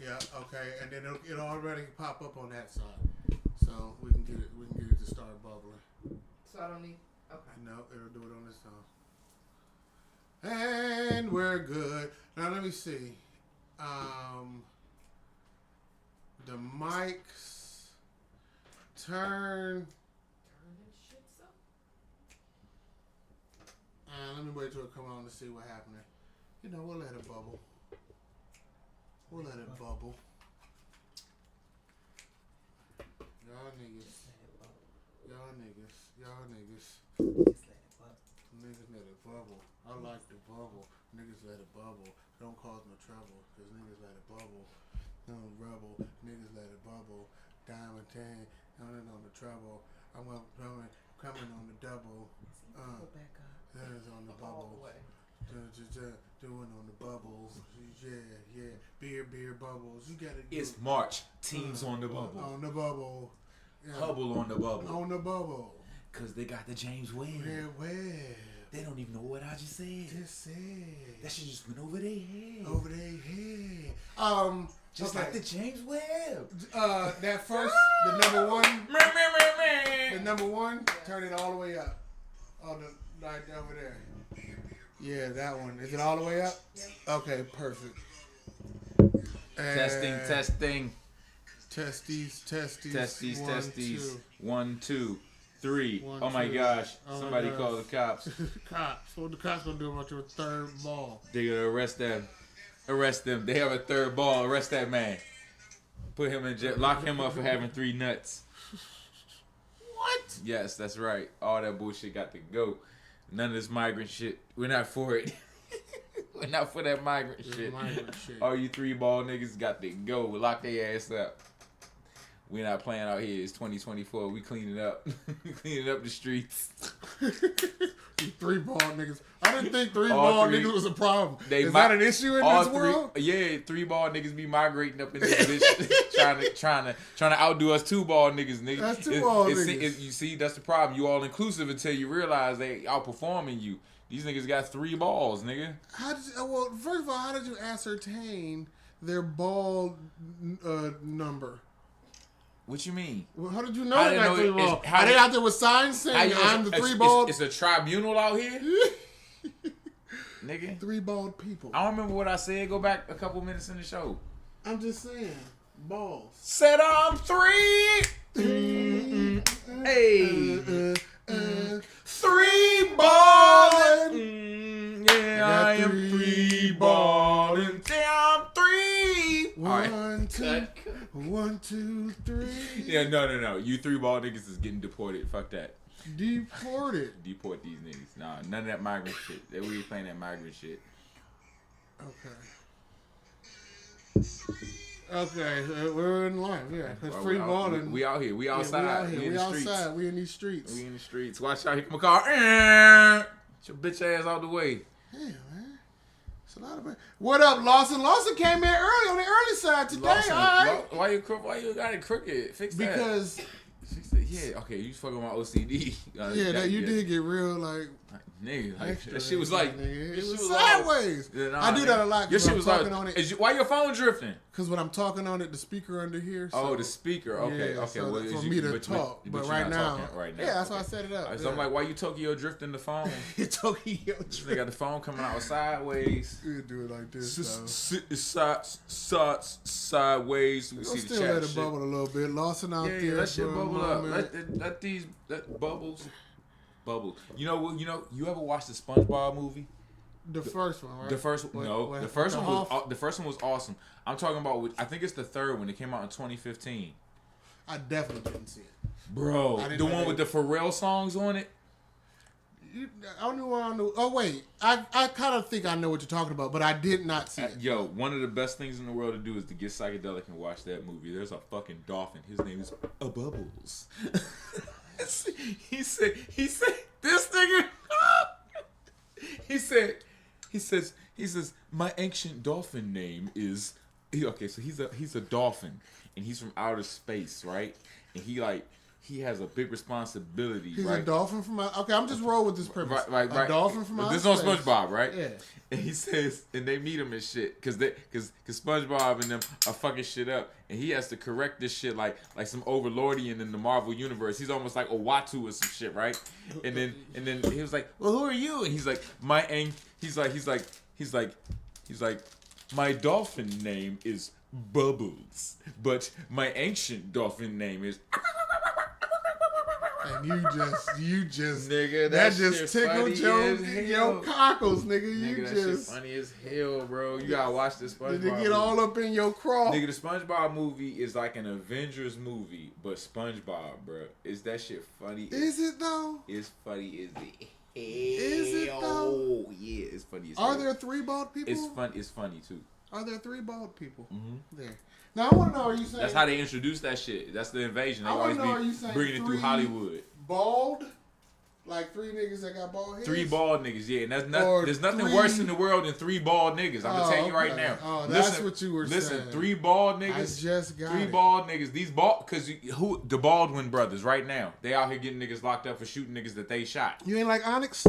Yeah. Okay. And then it'll already pop up on that side, so we can get it to start bubbling. So I don't need. Okay. No, it'll do it on this time. And we're good. Now let me see. The mics turn. That shit so. Let me wait till it come on to see what happened. You know, we'll let it bubble. We'll let it bubble. Y'all niggas. Niggas let it bubble. I like the bubble. Niggas let it bubble. Don't cause no trouble. Cause niggas let it bubble. No rebel. Niggas let it bubble. Diamond 10. Coming on the trouble. I'm coming on the double. That is on the bubble. Doing on the bubbles. Yeah. Beer bubbles. You gotta do It's March. Teams on the bubble. On the bubble. Yeah. Hubble on the bubble. On the bubble. Cause they got the James Webb. They don't even know what I just said. That shit just went over their head. Just okay. like the James Webb. That first, the number one. The number one, turn it all the way up. Oh, right over there. Yeah, that one. Is it all the way up? Yeah. Okay, perfect. Testing. Testes. 1, 2, 3. 1, Oh my 2. gosh. Oh Somebody my call gosh. the cops. Cops. What the cops gonna do about your third ball? They're gonna arrest them. They have a third ball. Arrest that man. Put him in jail. Lock him up for having 3 nuts. What? Yes, that's right. All that bullshit got to go. None of this migrant shit. We're not for it. We're not for that migrant shit. All you 3-ball niggas got to go. Lock their ass up. We're not playing out here. It's 2024. We cleaning up. Cleaning up the streets. You 3-ball niggas. I didn't think 3-ball niggas was a problem. Is that an issue in this world? Yeah, 3-ball niggas be migrating up in this bitch, trying to outdo us 2-ball niggas. That's 2-ball niggas. You see, that's the problem. You all inclusive until you realize they outperforming you. These niggas got 3 balls, nigga. Well, first of all, how did you ascertain their ball number? What you mean? Well, how did you know they got 3 balls? Are they out there with signs saying I'm the 3-ball? It's a tribunal out here, nigga. 3-balled people. I don't remember what I said. Go back a couple minutes in the show. I'm just saying, balls. Said I'm 3. Hey, 3 balling. Yeah, I am 3 balling. Yeah, I'm 3. 1, 2, 1, 2, 3. Yeah, no. You 3-ball niggas is getting deported. Fuck that. Deported. Deport these niggas. Nah, none of that migrant shit. We ain't playing that migrant shit. Okay, we're in line. Yeah, because free balling. We out here. We outside. We outside. We in these streets. We in the streets. Watch out. Here come a car. Get your bitch ass out the way. Damn, man. It's a lot of. What up, Lawson? Lawson came in early on the early side today. Lawson, all right. Why you got it crooked? Fix that. Because. Yeah, okay, you fucking my OCD. You did get real like. Nigga, like, that shit was like. It was sideways. I do that a lot. Your shit was like. Why your phone drifting? Because when I'm talking on it, the speaker under here. So, the speaker. Okay, yeah, okay. So well, for me to talk, but right now, yeah, that's why I set it up. So I'm like, why you Tokyo drifting the phone? Tokyo drift. They got the phone coming out sideways. You do it like this. Sideways. We see still the chat let it bubble a little bit. Lawson out there. Yeah, let shit bubble up. Let these bubbles. You ever watched the SpongeBob movie? The first one, right? The first one was awesome. I'm talking about. I think it's the third one. It came out in 2015. I definitely didn't see it, bro. The one with the Pharrell songs on it. Oh wait, I kind of think I know what you're talking about, but I did not see it. Yo, one of the best things in the world to do is to get psychedelic and watch that movie. There's a fucking dolphin. His name is Bubbles. He said this nigga. He says my ancient dolphin name is okay. So he's a dolphin and he's from outer space, right? And he like he has a big responsibility. He's right? a dolphin from outer. Okay, I'm just roll with this premise. Right. A dolphin from outer This is on space. SpongeBob, right? Yeah. And he says, and they meet him and shit, cause SpongeBob and them are fucking shit up, and he has to correct this shit like some overlordian in the Marvel universe. He's almost like Owatu or some shit, right? And then he was like, well, who are you? And he's like, he's like, my dolphin name is Bubbles, but my ancient dolphin name is. And you just, nigga, that just tickled your cockles, nigga. Nigga, that shit funny as hell, bro. You gotta watch this SpongeBob. Did it get all up in your craw? Nigga, the SpongeBob movie is like an Avengers movie, but SpongeBob, bro. Is that shit funny? Is it though? It's funny as the hell. Is it though? Yeah, it's funny as hell. Are hell. there 3 bald people? It's funny too. Are there 3 bald people? Mm-hmm. There. Now I want to know, are you saying... That's how they introduce that shit. That's the invasion. They I always wanna know, be bringing it through Hollywood. Bald? Like 3 niggas that got bald heads? 3 bald niggas, yeah. And there's nothing 3... worse in the world than 3 bald niggas. I'm going to tell you right now. Oh, that's what you were saying. Listen, 3 bald niggas. I just got 3 it. bald niggas. These bald... Because the Baldwin brothers right now, they out here getting niggas locked up for shooting niggas that they shot. You ain't like Onyx?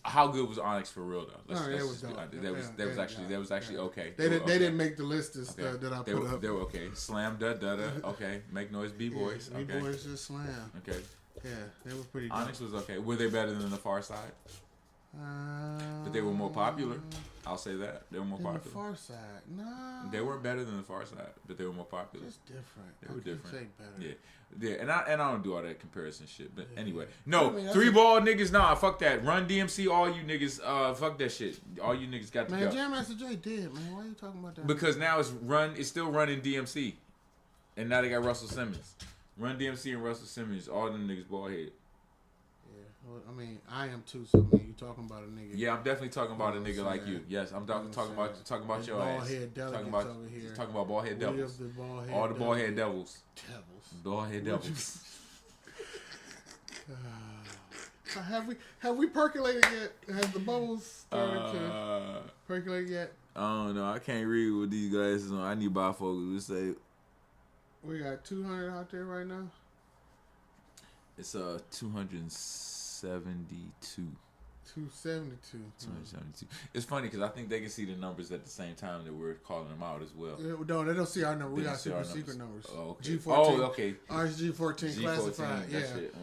How good was Onyx for real though? That was actually okay. They didn't make the list that I put up. They were okay. Slam da da da. Okay. Make noise B-boys. Yeah, okay. B-boys just slam. Okay. Yeah, they were pretty good. Onyx was okay. Were they better than the Far Side? But they were more popular. I'll say that. They were more popular. The Far Side, no. They weren't better than the Far Side, but they were more popular. Just different. They were different. Say better. Yeah, and I don't do all that comparison shit. But anyway, no, 3 bald niggas. Nah, fuck that. Run DMC, all you niggas. Fuck that shit. All you niggas got to go. Man, Jam Master Jay dead, man. Why are you talking about that? Because now it's still running DMC, and now they got Russell Simmons. Run DMC and Russell Simmons, all them niggas bald head. Well, I mean, I am too. So, man, you talking about a nigga? Yeah, I'm definitely talking about a nigga like you. Yes, I'm talking about your ass. Bald-head delegates over here. Talking about bald head devils. All the bald head devils. Bald head devils. Have we percolated yet? Has the bubbles started to percolate yet? I don't know. I can't read with these glasses on. I need bifocals. We say we got 200 out there right now. It's 272. 272. 272. It's funny because I think they can see the numbers at the same time that we're calling them out as well. No, they don't see our number. We got super secret numbers. Oh, okay. G14. Oh, okay. Ours G14 classified. Yeah. Shit.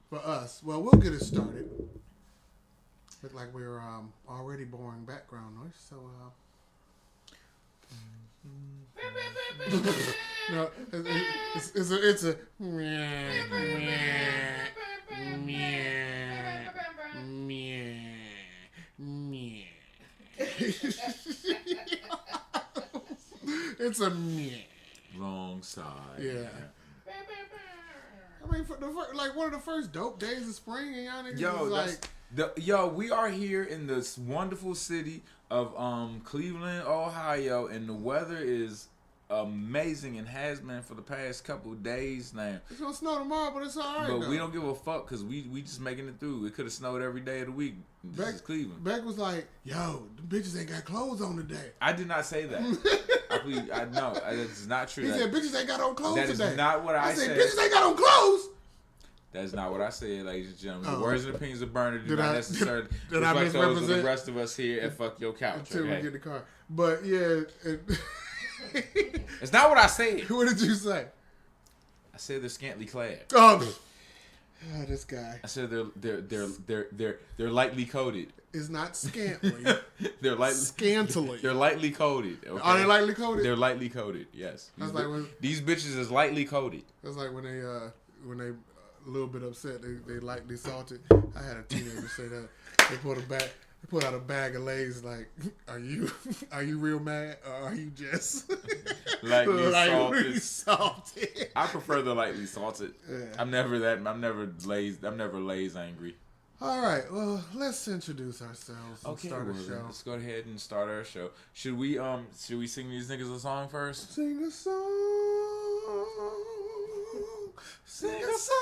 For us. Well, we'll get it started. Look like we're already boring background noise. So, no, it's a it's a wrong side. Yeah. I mean, for like one of the first dope days of spring, and y'all niggas we are here in this wonderful city of Cleveland, Ohio, and the weather is amazing and has been for the past couple of days now. It's gonna snow tomorrow, but it's alright. But we don't give a fuck because we just making it through. It could have snowed every day of the week. This is Cleveland. Beck was like, "Yo, the bitches ain't got clothes on today." I did not say that. I know that's not true. He said, "Bitches ain't got on clothes today." That is not what I said. "Bitches ain't got on clothes." That's not what I said, ladies and gentlemen. The words and opinions of Burner do not necessarily reflect those of the rest of us here at Fuq Yo Couch. Until we get in the car. But yeah, it's not what I said. What did you say? I said they're scantily clad. Oh, this guy. I said they're lightly coated. It's not scantily. They're lightly scantily. They're lightly coated. Okay? Are they lightly coated? They're lightly coated. Yes. These bitches is lightly coated. That's like when they a little bit upset, they lightly salted. I had a teenager say that. They put out a bag of Lay's. Like, are you real mad or are you just lightly salted? I prefer the lightly salted. Yeah. I'm never Lay's angry. All right, well, let's introduce ourselves and start a show. Let's go ahead and start our show. Should we sing these niggas a song first? Sing a song. Sing a song.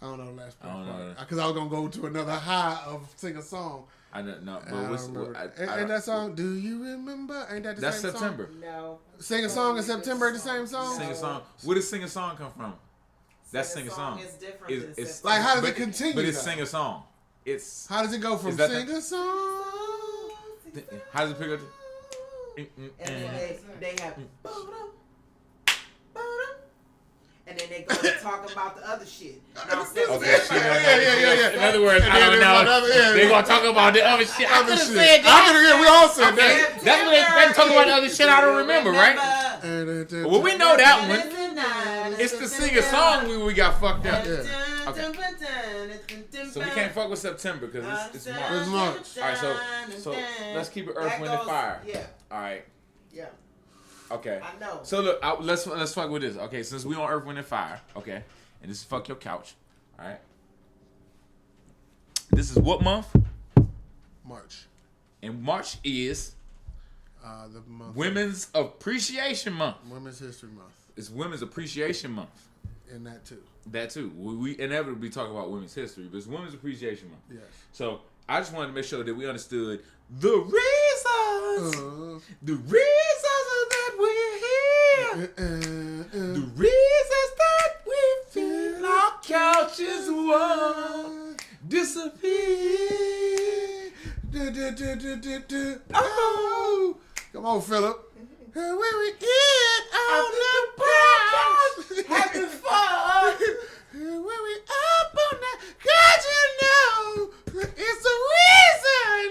don't know the last part. I don't know. Because I was going to go to another high of sing a song. I don't know. But ain't that song, Do You Remember? Ain't that the that's same September. song? No. Sing a song in September, the same song? Sing a song. Where does sing a song come from? That's sing a song. It's different. It's like, how does it continue? But it's sing a song. It's how does it go from sing a song? How does it pick up? And then they have. And then they go to talk about the other shit. Now, Okay, yeah. In other words, I don't know. They're gonna talk about the other shit. I could have said that. We all said that. That's what they talk about the other shit I don't remember, right? Well, we know that one. It's the sing a song we got fucked up. Yeah. Okay. So we can't fuck with September because it's March. It's March. All right, so let's keep it Earth, Wind, and Fire. Yeah. All right. Yeah. Okay. I know. So look, let's fuck with this. Okay, since we on Earth, Wind, and Fire. Okay, and this is Fuq Yo Couch. All right. This is what month? March. And March is the month. Women's Appreciation Month. Women's History Month. It's Women's Appreciation Month. And that too. That too. We inevitably talk about women's history, but it's Women's Appreciation Month. Yes. So I just wanted to make sure that we understood the reasons. The reasons that we're here. The reasons that we feel our couches won't disappear. Oh, come on, Philip. When we get on the couch, having fun. When we up on that, 'cause you know it's a reason.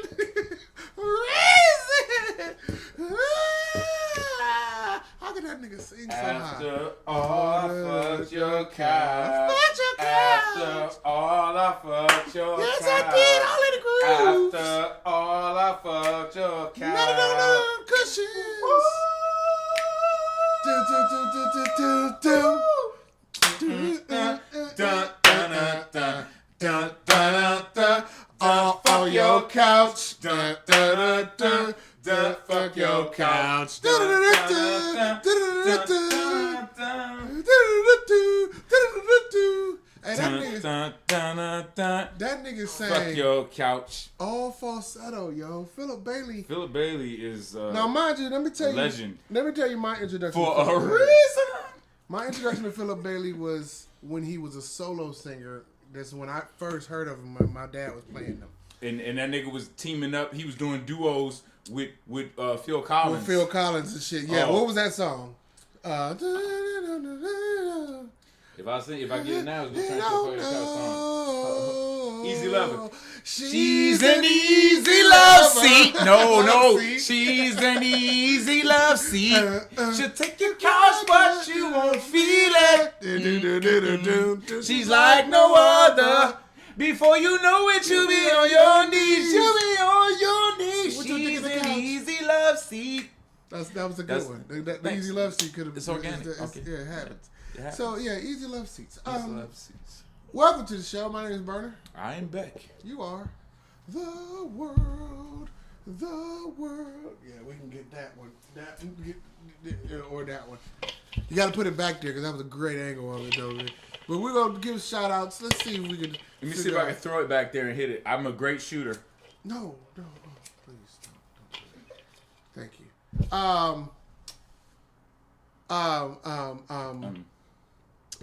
How can that nigga sing so high? After all, I fucked your couch. Fucked your couch. After all, I fucked your couch. Yes, I did. All in the grooves. After all, I fucked your couch. Not on cushions. Do. On your couch. Fuck your couch. Hey, that nigga sang Fuck your couch. all falsetto, yo. Philip Bailey. Philip Bailey is Now, mind you, let me tell you. legend. Let me tell you my introduction. For to a Philip Bailey. reason. My introduction to Philip Bailey was when he was a solo singer. That's when I first heard of him. My dad was playing them. And that nigga was teaming up. He was doing duos with Phil Collins. With Phil Collins and shit. Yeah. What was that song? If I get it now, it's gonna turn to a Fuq Yo Couch song. Easy Lover. She's an easy love seat. No. She's an easy love seat. She'll take your couch, but you won't feel it. She's like no other. Before you know it, you'll be on your knees. You'll be on your knees. She's an easy love seat. That was a good one. The easy love seat could have been. It's organic. Okay. Yeah, it happens. Yeah. So yeah, easy love seats. Easy love seats. Welcome to the show. My name is Burner. I am Beck. You are the world. Yeah, we can get that one. Or that one. You got to put it back there because that was a great angle of it, though. But we're gonna give shout outs. Let's see if we can. Let me see if I can throw it back there and hit it. I'm a great shooter. No, please don't do that. Thank you.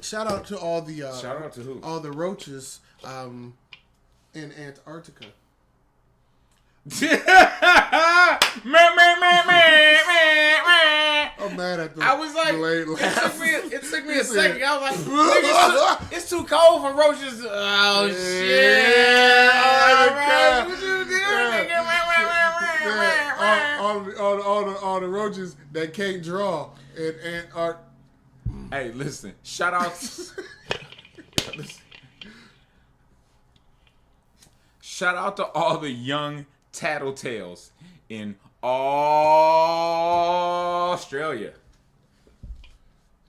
Shout out to all the Shout out to who? all the roaches in Antarctica. I'm mad at the I was like, delayed laugh. it took me a second. I was like, nigga, it's too cold for roaches. Oh shit! Alright, what you doing, nigga? All the roaches that can't draw and are. Hey, listen. Shout out. Shout out to all the young tattletales in Australia.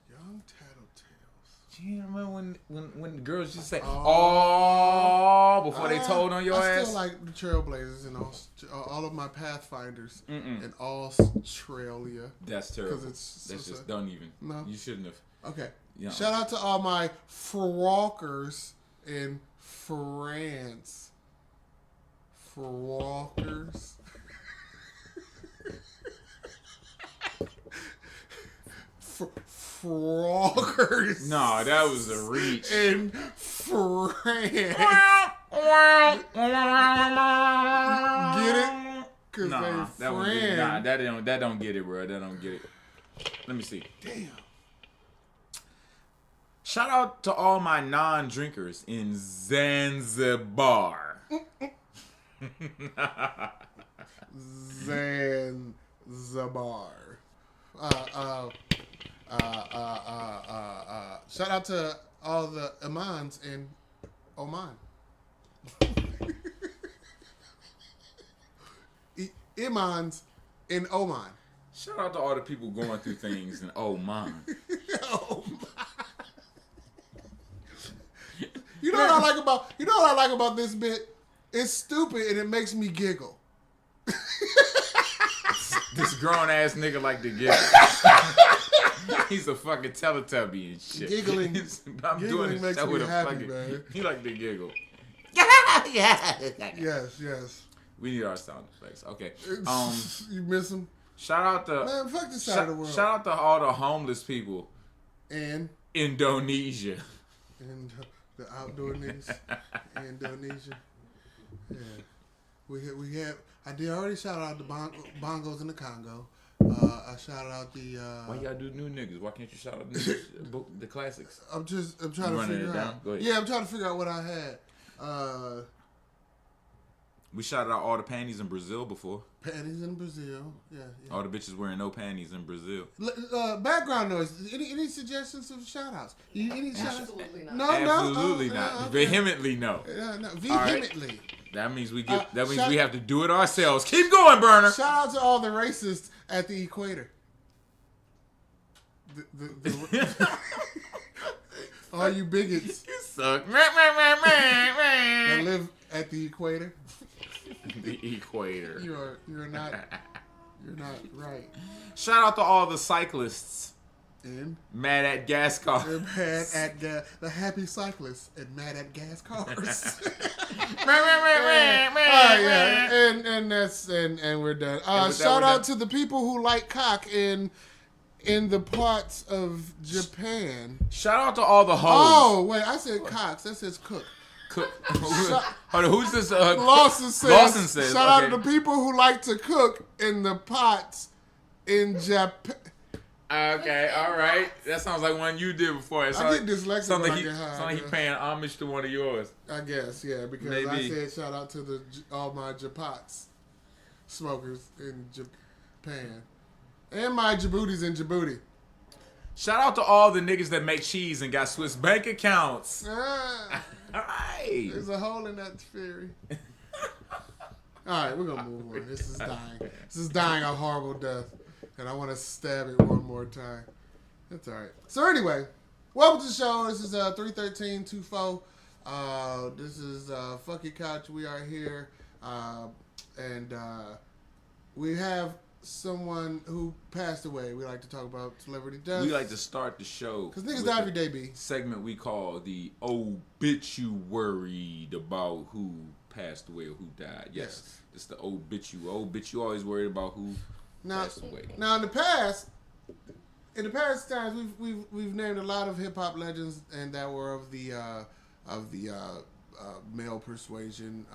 Young tattletales. Do you remember when girls just say "oh" before they told on your ass? I still like the Trailblazers and all of my Pathfinders in Australia. That's terrible. That's just don't even. No. You shouldn't have. Okay. Yeah. Shout out to all my frwalkers In France. For walkers. Frogers. No, that was a reach. In France. Get it? Cause Nah, that don't get it, bro. That don't get it. Let me see. Damn. Shout out to all my non-drinkers in Zanzibar. Zanzibar. Shout out to all the Imans in Oman. Imans in Oman. Shout out to all the people going through things in Oman. You know what I like about this bit? It's stupid and it makes me giggle. This grown ass nigga like to giggle. He's a fucking Teletubby and shit. Giggling. I'm doing this show with a happy, fucking. man. He like to giggle. Yes. We need our sound effects. Okay. You miss him? Shout out to man. Fuck this side of the world. Shout out to all the homeless people in Indonesia. And the outdoor niggas. Indonesia. Yeah. We have. I did already shout out the bongos in the Congo. I shouted out the. Why y'all do new niggas? Why can't you shout out the classics? I'm trying to figure out. Go ahead. Yeah, I'm trying to figure out what I had. We shouted out all the panties in Brazil before. Panties in Brazil. Yeah. All the bitches wearing no panties in Brazil. Background noise. Any suggestions of shout outs? Absolutely not. No, Absolutely no. not. Okay. Vehemently no. No. Vehemently. Right. That means we have to do it ourselves. Keep going, Burner. Shout out to all the racists at the equator. All you bigots. You suck. That live at the equator. The equator. You're not right. Shout out to all the cyclists. And mad at gas cars. The happy cyclists and mad at gas cars. And we're done. Shout out to the people who like cock in the parts of Japan. Shout out to all the hoes. Oh wait, I said cocks. That says cook. Hold on, who's this? Lawson says. Shout out to the people who like to cook in the pots in Japan. Okay, all right. That sounds like one you did before. I get dyslexic when I get high. Sounds like he paying homage to one of yours. I guess, yeah, because maybe. I said shout out to all my Japats smokers in Japan. And my Djiboutis in Djibouti. Shout out to all the niggas that make cheese and got Swiss bank accounts. Alright. There's a hole in that theory. Alright, we're going to move on. This is dying. This is dying a horrible death. And I want to stab it one more time. That's alright. So anyway, welcome to the show. This is 313-24. This is Fuq Yo Couch. We are here. And we have someone who passed away. We like to talk about celebrity deaths. We like to start the show because niggas die every day, B. Segment we call the obituary about who passed away or who died. Yes. It's the obituary. You always worried about who passed away. Now in the past times we've named a lot of hip hop legends and that were of the male persuasion.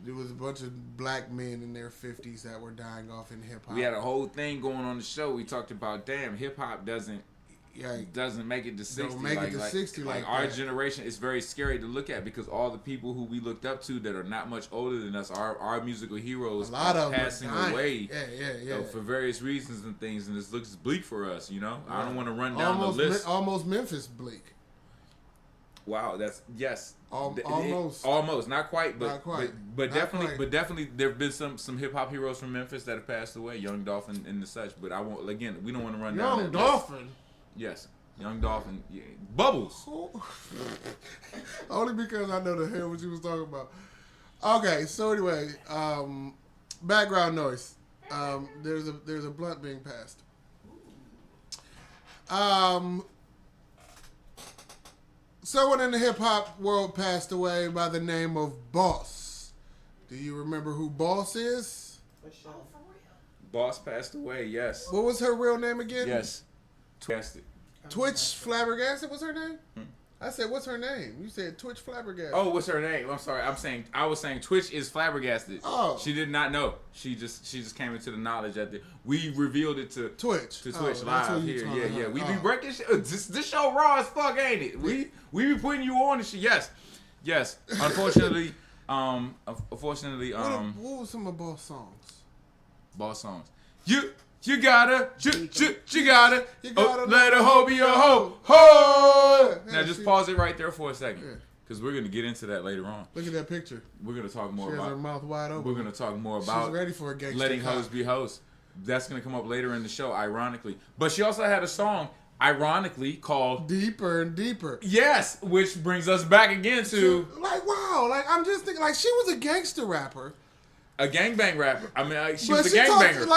There was a bunch of black men in their 50s that were dying off in hip hop. We had a whole thing going on the show. We talked about hip hop doesn't make it to 60. Don't make it to 60 like our that. generation. It's very scary to look at because all the people who we looked up to that are not much older than us, our musical heroes, are passing away. Yeah. For various reasons and things, and this looks bleak for us. You know, I don't want to run down the list. Almost Memphis bleak. Wow, that's yes. Almost, not quite, but definitely, there have been some hip hop heroes from Memphis that have passed away, Young Dolphin and the such. But we don't want to run down. Young Dolphin. Yes, Young Dolphin. Yeah. Bubbles. Only because I know the hell what you was talking about. Okay, so anyway, background noise. There's a blunt being passed. someone in the hip hop world passed away by the name of Boss. Do you remember who Boss is? For sure. Boss passed away. Yes. What was her real name again? Yes. Twitch. Twitch Flabbergasted was her name? I said, what's her name? You said Twitch Flabbergasted. Oh, what's her name? I'm sorry. I was saying Twitch is flabbergasted. Oh. She did not know. She just came into the knowledge at we revealed it to Twitch. To Twitch Oh, live here. Yeah. We be breaking shit. This show raw as fuck, ain't it? We be putting you on and shit. Yes. Unfortunately, what was some of Boss songs? Boss songs. You gotta let a hoe be a hoe. Ho! Now just pause it right there for a second, because we're gonna get into that later on. Look at that picture. We're gonna talk more she about. Has her mouth wide open. We're gonna talk more about. She's ready for a gangster letting cop. hoes be hoes. That's gonna come up later in the show, ironically. But she also had a song, ironically, called Deeper and Deeper. Yes, which brings us back again to I'm just thinking, she was a gangster rapper. A gangbang rapper. I mean, she but was a gangbanger.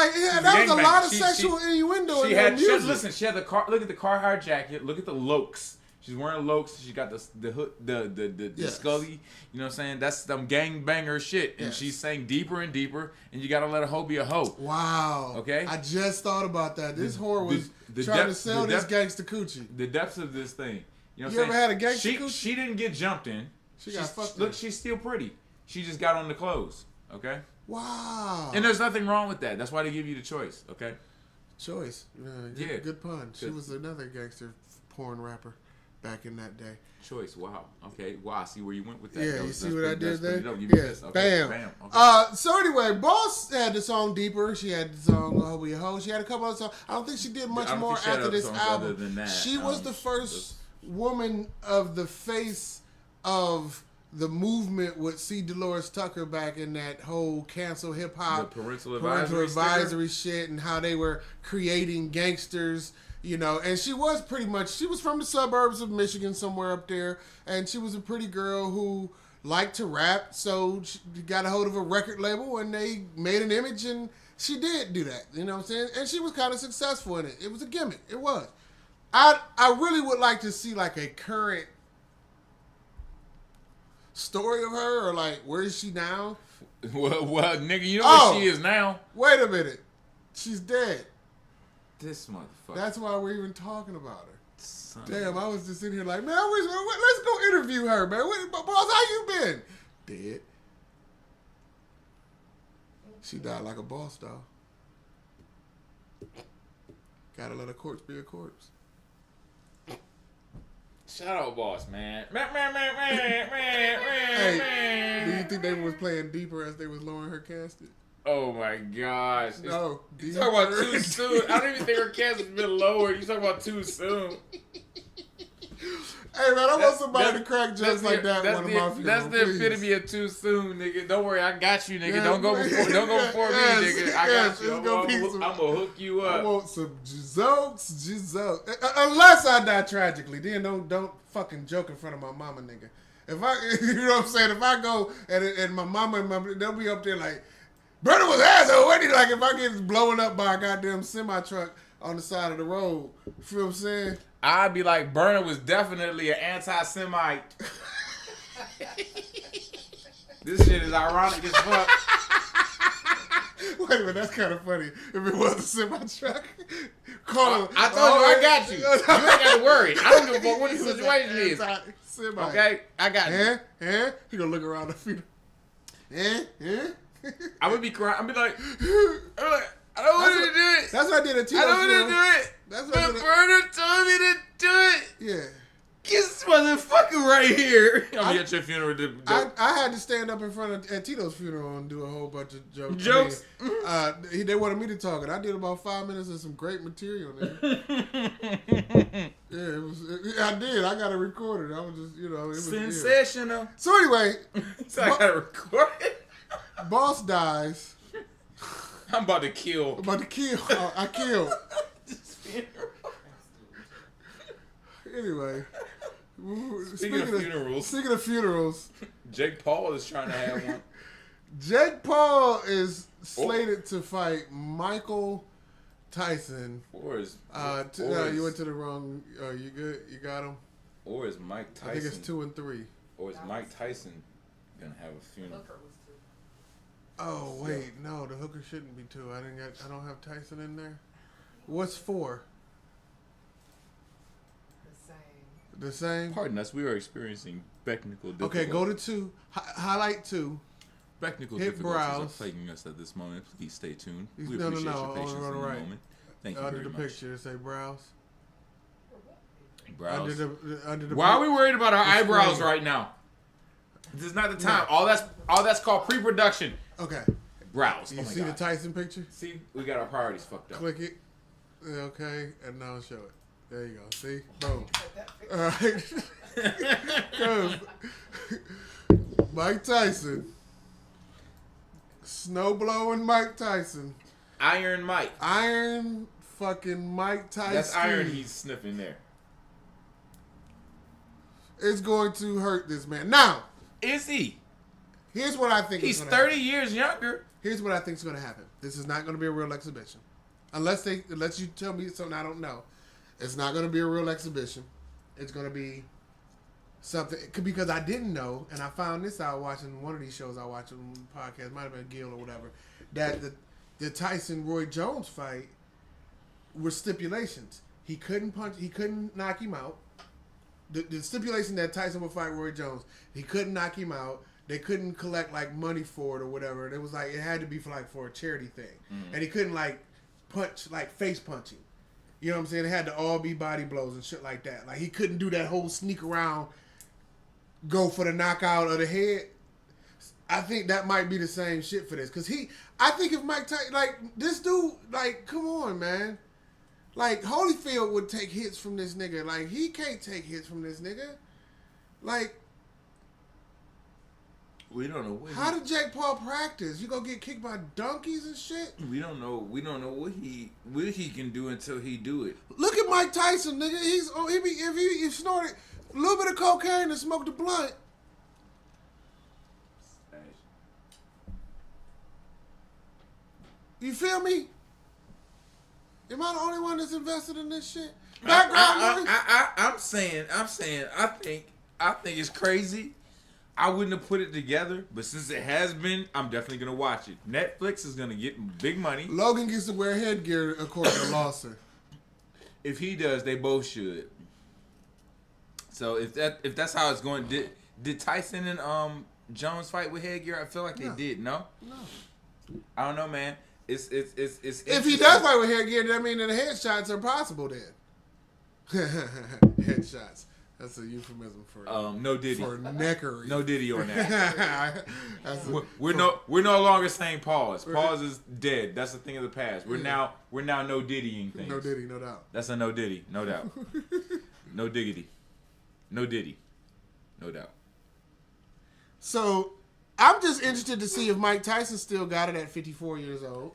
That was a lot of sexual innuendo in her music. Listen, she had the car. Look at the Carhartt jacket. Look at the lokes. She's wearing lokes. She got the hood, the Scully. You know what I'm saying? That's some gangbanger shit. And she's saying deeper and deeper. And you gotta let a hoe be a hoe. Wow. Okay. I just thought about that. This whore was trying to sell this gangster coochie. The depths of this thing. You know what you I'm ever saying? had a gangster coochie? She didn't get jumped in. She got fucked. Look, she's still pretty. She just got on the clothes. Okay. Wow. And there's nothing wrong with that. That's why they give you the choice. Okay. Choice. Yeah. Good pun. She was another gangster porn rapper back in that day. Choice. Wow. Okay. Wow. I see where you went with that. Yeah. You see what I did there? Yeah. Okay. Bam. Okay. So anyway, Boss had the song Deeper. She had the song Hoe Be a Hoe. She had a couple other songs. I don't think she did much more after this album. Other than that. She was the first woman of the face of the movement with C. Dolores Tucker back in that whole cancel hip hop, the parental advisory shit, and how they were creating gangsters, And she was from the suburbs of Michigan, somewhere up there, and she was a pretty girl who liked to rap, so she got a hold of a record label, and they made an image, and she did do that. You know what I'm saying? And she was kind of successful in it. It was a gimmick. It was. I really would like to see a current story of her, or where is she now? Well, nigga, you know where she is now. Wait a minute, she's dead. This motherfucker. That's why we're even talking about her. Damn, I was just sitting here man, let's go interview her, man. Boss, how you been? Dead. She died like a boss, dog. Gotta let a corpse be a corpse. Shout out, Boss, man. Hey, do you think they was playing Deeper as they was lowering her casket? Oh my gosh. No. You talking about too soon. I don't even think her casket's been lowered. You talking about too soon. Hey man, I want somebody to crack jokes like that one of my funerals. That's the epitome of too soon, nigga. Don't worry, I got you, nigga. Don't go before me, nigga. I got you. I'm gonna hook you up. I want some jokes. Unless I die tragically, then don't fucking joke in front of my mama, nigga. If I, you know what I'm saying? If I go and my mama, they'll be up there like, Brother was asshole. What if I get blown up by a goddamn semi truck on the side of the road? You feel what I'm saying? I'd be like, Burner was definitely an anti-Semite. This shit is ironic as fuck. Wait a minute, that's kind of funny. If it was a semi-truck, call him. I told you, I got you. You ain't got to worry. I don't give a fuck what the situation is. Okay? I got you. He gonna look around the funeral. I would be crying. I'd be like, I don't want to do it. That's what I did at Tito's. I don't want to do it. That's what but Burner told me to do it. Yeah. This motherfucker right here. I'm at your funeral. I had to stand up in front of at Tito's funeral and do a whole bunch of jokes. They wanted me to talk, and I did about 5 minutes of some great material. Yeah, I did. I got it recorded. I was just, it was sensational. So anyway, so I got to record it. Boss dies. I'm about to kill. I killed. Anyway, speaking of funerals, Jake Paul is trying to have one. Jake Paul is slated to fight Michael Tyson. You went to the wrong. You good? You got him. Or is Mike Tyson? I think it's 2 and 3. Or is Mike Tyson gonna have a funeral? Hooker was 2. Oh wait, no, the hooker shouldn't be 2. I don't have Tyson in there. What's 4? The same. Pardon us, we are experiencing technical difficulties. Okay, go to 2. Highlight 2. Technical Hit difficulties browse. are plaguing us at this moment. Please stay tuned. We No, appreciate your on patience the in the right. moment. Thank you Under very the much. picture, say browse. Browse. Under the. Why are we worried about our eyebrows screen. right now? This is not the time. All that's called pre-production. Okay. Browse. You Oh my see God. the Tyson picture? See, we got our priorities fucked up. Click it. Okay, and now show it. There you go. See? Boom. All right. 'Cause Mike Tyson. Snow blowing Mike Tyson. Iron Mike. Iron fucking Mike Tyson. That's iron he's sniffing there. It's going to hurt this man. Now, Is he? here's what I think He's is 30 years younger. Here's what I think is going to happen. This is not going to be a real exhibition. Unless you tell me something I don't know. It's not going to be a real exhibition. It's going to be something. Because I didn't know, and I found this out watching one of these shows I watched on the podcast, might have been Gil or whatever, that the Tyson-Roy Jones fight were stipulations. He couldn't knock him out. The stipulation that Tyson would fight Roy Jones, he couldn't knock him out. They couldn't collect like money for it or whatever. It was like it had to be for a charity thing, and he couldn't like punch like face punching. You know what I'm saying? It had to all be body blows and shit like that. Like he couldn't do that whole sneak around, go for the knockout of the head. I think that might be the same shit for this, cause I think if Mike Tyson, like this dude, like come on man. Like, Holyfield would take hits from this nigga. Like, he can't take hits from this nigga. Like, We don't know what. How did Jake Paul practice? You gonna get kicked by donkeys and shit? We don't know. We don't know what he can do until he do it. Look at Mike Tyson, nigga. If he snorted a little bit of cocaine and smoked a blunt. You feel me? Am I the only one that's invested in this shit? I'm saying. I think it's crazy. I wouldn't have put it together, but since it has been, I'm definitely gonna watch it. Netflix is gonna get big money. Logan gets to wear headgear according to Lawson. If he does, they both should. So if that's how it's going, did Tyson and Jones fight with headgear? I feel like they did. No. I don't know, man. It's if he does fight with headgear, that means that the headshots are possible then. Headshots. That's a euphemism for no Diddy. For neckery. No Diddy on that. We're no longer saying pause. Pause is dead. That's a thing of the past. We're now no Diddying things. No Diddy, no doubt. That's a no Diddy, no doubt. No diggity. No Diddy. No doubt. So I'm just interested to see if Mike Tyson still got it at 54 years old.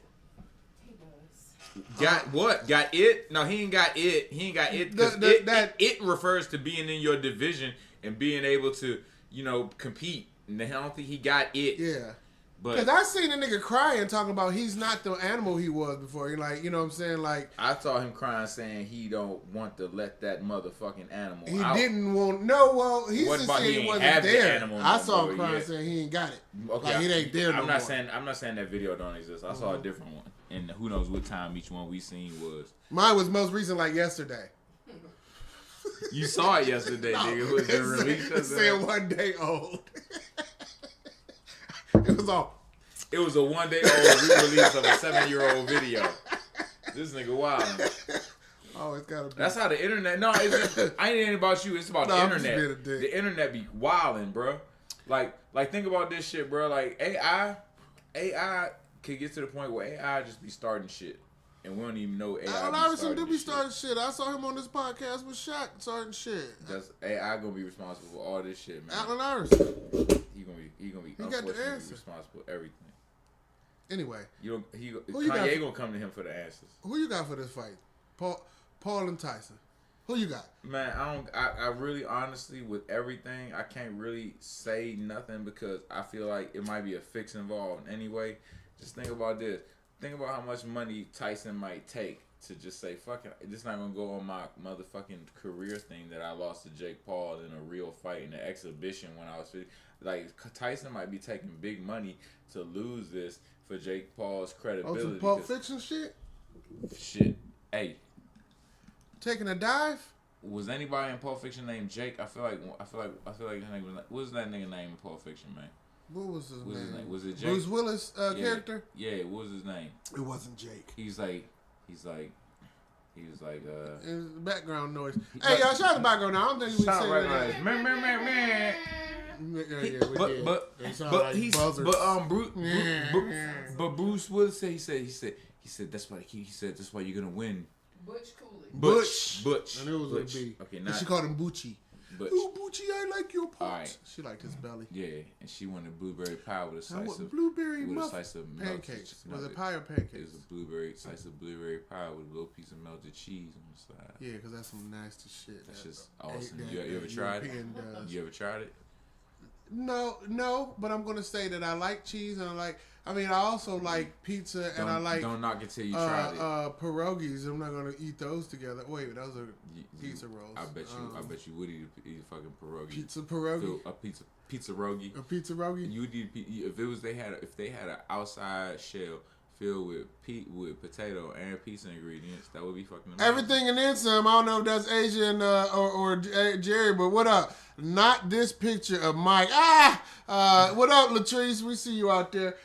Got what? Got it? No, he ain't got it. He ain't got it because it refers to being in your division and being able to, compete. And I don't think he got it. Yeah. But because I seen a nigga crying talking about he's not the animal he was before. He like, you know what I'm saying? Like I saw him crying saying he don't want to let that motherfucking animal he out. didn't want he's just saying he wasn't there. I saw him crying saying he ain't got it. Okay, like, it ain't there no more. I'm not saying that video don't exist. I saw a different one. And who knows what time each one we seen was. Mine was most recent, like yesterday. You saw it yesterday, nigga. It was released. It said 1 day old. It was all. It was a 1 day old re-release of a 7-year-old video. This nigga wild. Oh, it's gotta be. That's how the internet. No, I ain't about you. It's about the internet. The internet be wilding, bro. Like think about this shit, bro. Like AI could get to the point where AI just be starting shit, and we don't even know AI. Allen Iverson do be starting shit. I saw him on this podcast with Shaq starting shit. That's AI gonna be responsible for all this shit, man. Allen Iverson. He gonna be got the answer. responsible for everything. Anyway, Kanye gonna come to him for the answers. Who you got for this fight? Paul and Tyson. Who you got? Man, I really honestly with everything I can't really say nothing because I feel like it might be a fix involved anyway. Just think about this. Think about how much money Tyson might take to just say, fucking, this not gonna go on my motherfucking career thing that I lost to Jake Paul in a real fight in an exhibition when I was 50. Like, Tyson might be taking big money to lose this for Jake Paul's credibility. Oh, some Pulp Fiction shit? Shit. Hey. Taking a dive? Was anybody in Pulp Fiction named Jake? I feel like his name was, what was that nigga name in Pulp Fiction, man? What was his name? Was it Jake? Bruce Willis character? Yeah, what was his name? It wasn't Jake. He was like it was background noise. Hey, y'all, shout out the background now. I don't think we say that. But Bruce Willis said he said that's why you're gonna win. Butch Cooley. Butch. And it was Butch. a B. Okay, and she called him Bucci. Butch. Ooh, Bucci, I like your parts. Right. She liked his belly. Yeah, and she wanted blueberry pie with a slice of blueberry slice of pancakes. Melted, Was it pie or pancakes? It was a slice of blueberry pie with a little piece of melted cheese on the side. Yeah, because that's some nasty shit. That's just awesome. You ever tried it? You ever tried it? No, but I'm gonna say that I like cheese and I also like pizza and I like. Don't knock it till you tried it. Pierogies. I'm not gonna eat those together. Wait, those are pizza rolls. I bet you would eat a fucking pierogi. Pizza pierogi. A pizza rogi. A pizza rogi. You would eat if they had an outside shell filled with potato and pizza ingredients, that would be fucking amazing. Everything and then some. I don't know if that's Asian or Jerry, but what up? Not this picture of Mike. What up, Latrice? We see you out there.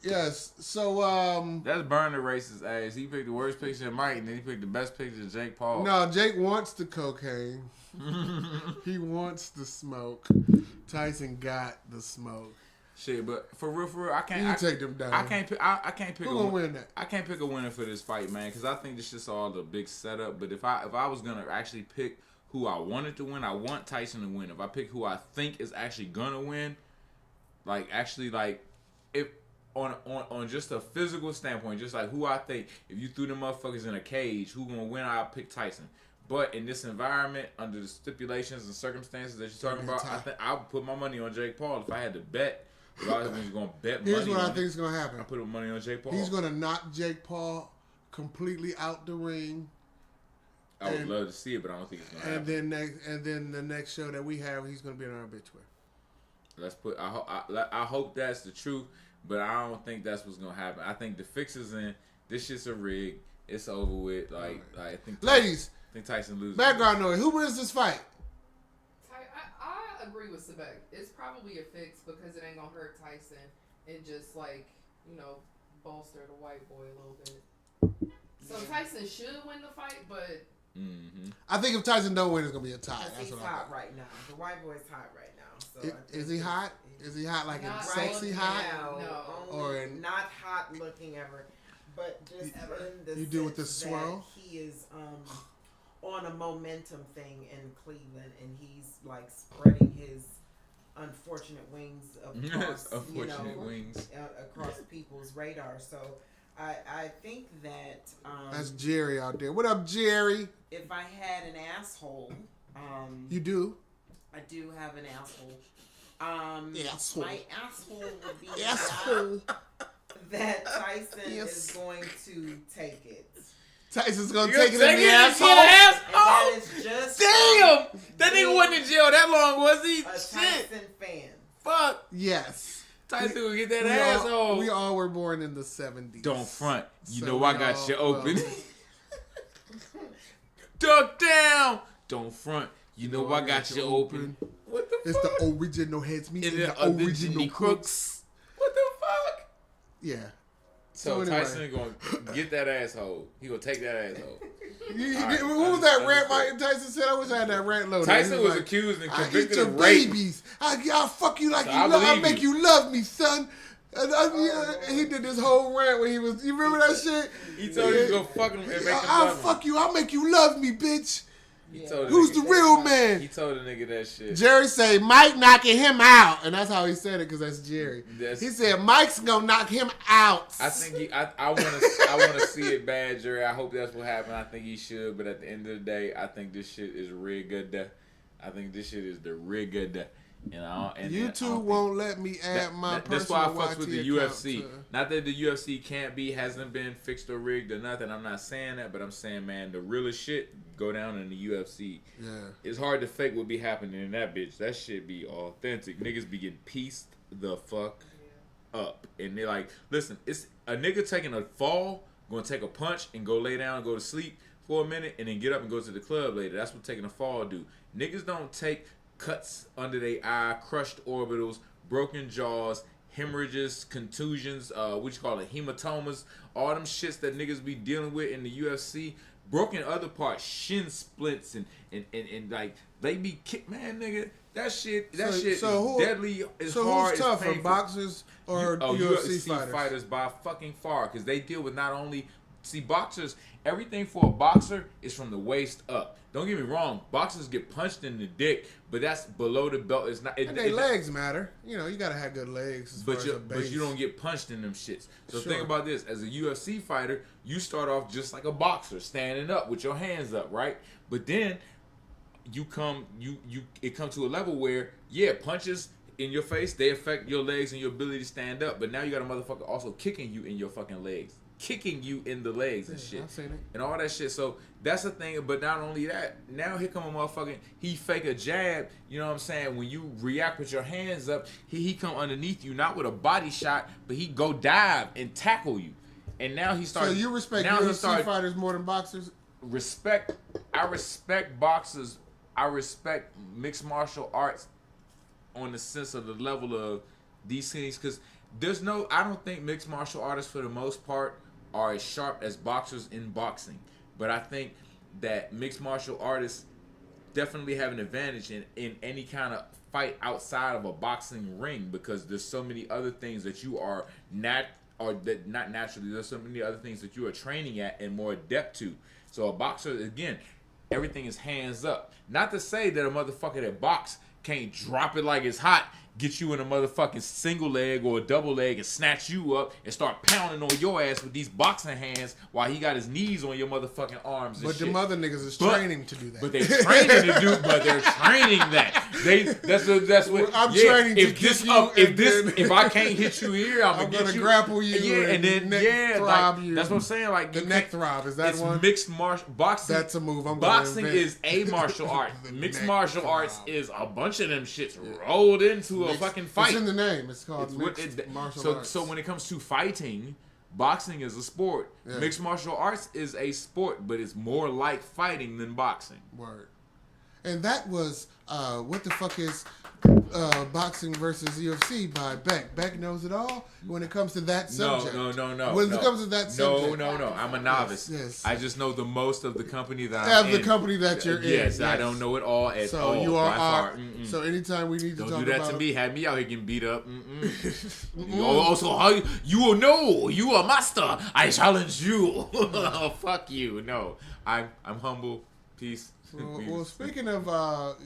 Yes. So that's burn the racist ass. He picked the worst picture of Mike, and then he picked the best picture of Jake Paul. No, Jake wants the cocaine. He wants the smoke. Tyson got the smoke. Shit, but for real, I can't. You take them down. I can't pick. Who gonna win that? I can't pick a winner for this fight, man, because I think this shit's all the big setup. But if I was gonna actually pick who I wanted to win, I want Tyson to win. If I pick who I think is actually gonna win, if on just a physical standpoint, just like who I think, if you threw them motherfuckers in a cage, who gonna win? I'll pick Tyson. But in this environment, under the stipulations and circumstances that you're talking about, I think I would put my money on Jake Paul if I had to bet. If I was going to bet money. Here's what I think is going to happen. I put money on Jake Paul. He's going to knock Jake Paul completely out the ring. I would love to see it, but I don't think it's going to happen. And then the next show that we have, he's going to be in our obituary. I hope that's the truth, but I don't think that's what's going to happen. I think the fix is in. This shit's a rig. It's over with. I think Ladies. I think Tyson loses. Background noise. Who wins this fight? I agree with Sebek. It's probably a fix because it ain't gonna hurt Tyson and just bolster the white boy a little bit. So Tyson should win the fight, but I think if Tyson don't win, it's gonna be a tie. He's hot right now. The white boy's hot right now. So is he hot? Is he hot like not sexy right hot? No, or not hot looking ever. But just in the you do with the swirl. He is on a momentum thing in Cleveland, and he's spreading his unfortunate wings across, across people's radar. So I think that that's Jerry out there. What up, Jerry? If I had an asshole, you do. I do have an asshole. Asshole. My asshole would be that Tyson is going to take it. Tyson's gonna take it in the asshole. That is just damn. That nigga wasn't in jail that long, was he? A Tyson fan. Fuck. Yes. Tyson will get that asshole. We all were born in the 70s. Don't front. You know I got you open. Duck down. Don't front. You know I got you open. What the fuck? It's the original heads meeting the original crooks. What the fuck? Yeah. So anyway. Tyson gonna get that asshole. He gonna take that asshole. What was that rant Mike Tyson said? I wish I had that rant loaded. Tyson was accused and convicted of rape. Babies. I'll fuck you like I'll make you love me, son. He did this whole rant where he was. You remember that shit? He told you to go fuck him and make him love him. I'll fuck you. I'll make you love me, bitch. Who's the real man? He told the nigga that shit. Jerry say Mike knocking him out, and that's how he said it because that's Jerry. He said Mike's gonna knock him out. I think I want to see it bad, Jerry. I hope that's what happened. I think he should, but at the end of the day, I think this shit is rigged. I think this shit is the rigged. And YouTube won't let me add my personal that's why I fucks with the UFC. To... Not that the UFC hasn't been fixed or rigged or nothing. I'm not saying that, but I'm saying, man, the realest shit go down in the UFC. Yeah. It's hard to fake what be happening in that bitch. That shit be authentic. Niggas be getting pieced the fuck up. And they're like, listen, it's a nigga taking a fall, gonna take a punch and go lay down and go to sleep for a minute and then get up and go to the club later. That's what taking a fall do. Niggas don't take cuts under their eye, crushed orbitals, broken jaws, hemorrhages, contusions, hematomas, all them shits that niggas be dealing with in the UFC. Broken other parts, shin splits, and like they be kicked, man, nigga. That shit is deadly. It's hard. Who's tougher, boxers or UFC fighters by fucking far, because they deal with not only boxers. Everything for a boxer is from the waist up. Don't get me wrong. Boxers get punched in the dick, but that's below the belt. It's not. And their legs matter. You know, you gotta have good legs. But you don't get punched in them shits. So think about this: as a UFC fighter, you start off just like a boxer, standing up with your hands up, right? But then it comes to a level where punches in your face, they affect your legs and your ability to stand up. But now you got a motherfucker also kicking you in your fucking legs. Kicking you in the legs and shit. I've seen it. And all that shit. So that's the thing. But not only that, now here come a motherfucking, he fake a jab. You know what I'm saying? When you react with your hands up, he come underneath you, not with a body shot, but he go dive and tackle you. And now he starts. So you respect UFC fighters more than boxers? I respect boxers. I respect mixed martial arts on the sense of the level of these things, because I don't think mixed martial artists for the most part are as sharp as boxers in boxing. But I think that mixed martial artists definitely have an advantage in any kind of fight outside of a boxing ring, because there's so many other things that you are not naturally. There's so many other things that you are training at and more adept to. So a boxer, again, everything is hands up. Not to say that a motherfucker that box can't drop it like it's hot, get you in a motherfucking single leg or a double leg and snatch you up and start pounding on your ass with these boxing hands while he got his knees on your motherfucking arms and shit. But the mother niggas is training to do that. But they're training to do. But they're training that. That's what. I'm training to kick you. If I can't hit you here, I'm gonna grapple you. Yeah, and then throb you. That's what I'm saying. Like the neck throb is that one? Mixed martial boxing. That's a move. Boxing is a martial art. Mixed martial arts is a bunch of them shits rolled into a fucking fight. It's in the name. It's called mixed martial arts. So when it comes to fighting, boxing is a sport. Yeah. Mixed martial arts is a sport, but it's more like fighting than boxing. Word. And that was what the fuck is boxing versus UFC by Beck. Beck knows it all when it comes to that subject. No. When it comes to that subject. No. I'm a novice. Yes. I just know the most of the company that I'm in. The company that you're in. Yes, I don't know it all at all. So you are. So anytime we need to don't talk do that about to me. Have me out here getting beat up. Also, how you will know you are master. I challenge you. Fuck you. No, I'm humble. Peace. Well, speaking of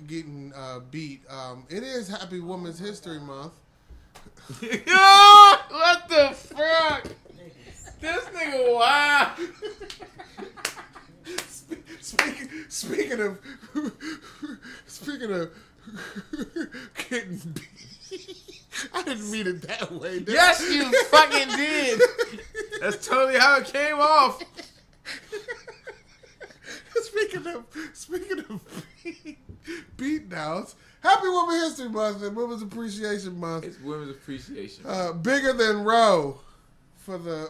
getting beat, it is Happy Women's History Month. What the fuck? This nigga wild. Speaking of getting beat, I didn't mean it that way. Yes, you fucking did. That's totally how it came off. Speaking of beat downs, Happy Women's History Month and Women's Appreciation Month. It's Women's Appreciation. Bigger than Roe for the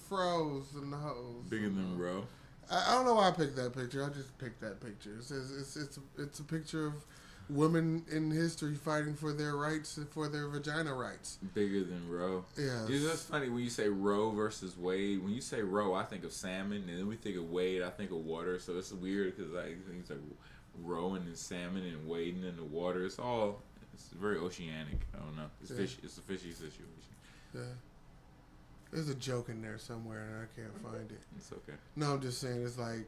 froze and the hoes. Bigger than Roe. I don't know why I picked that picture. I just picked that picture. It's a picture of women in history fighting for their rights, for their vagina rights. Bigger than Roe. Yeah. It's just funny when you say Roe versus Wade. When you say Roe, I think of salmon, and then we think of Wade, I think of water. So it's weird because things like rowing and salmon and wading in the water. It's very oceanic. I don't know. It's fishy. It's a fishy situation. Yeah. There's a joke in there somewhere, and I can't find it. It's okay. No, I'm just saying it's like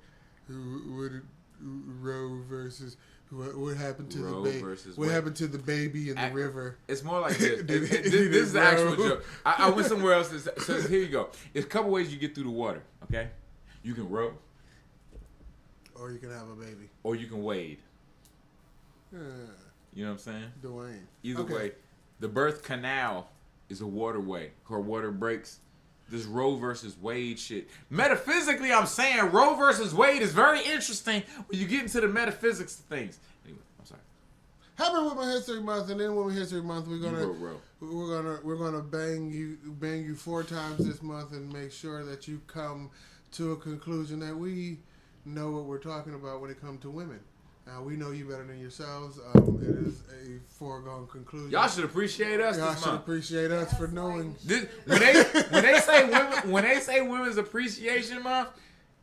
Roe versus. What happened to Roe the baby? What happened to the baby in the river? It's more like this. This is the actual joke. I went somewhere else. So here you go. There's a couple ways you get through the water. Okay, you can row, or you can have a baby, or you can wade. You know what I'm saying? Dwayne. Either way, the birth canal is a waterway. Or water breaks. This Roe versus Wade shit. Metaphysically, I'm saying Roe versus Wade is very interesting when you get into the metaphysics of things. Anyway, I'm sorry. Happy Women's History Month, and then Women's History Month, we're gonna bang you 4 times this month and make sure that you come to a conclusion that we know what we're talking about when it comes to women. We know you better than yourselves. It is a foregone conclusion. Y'all should appreciate us. Y'all should appreciate us for knowing. When they say Women's Appreciation Month,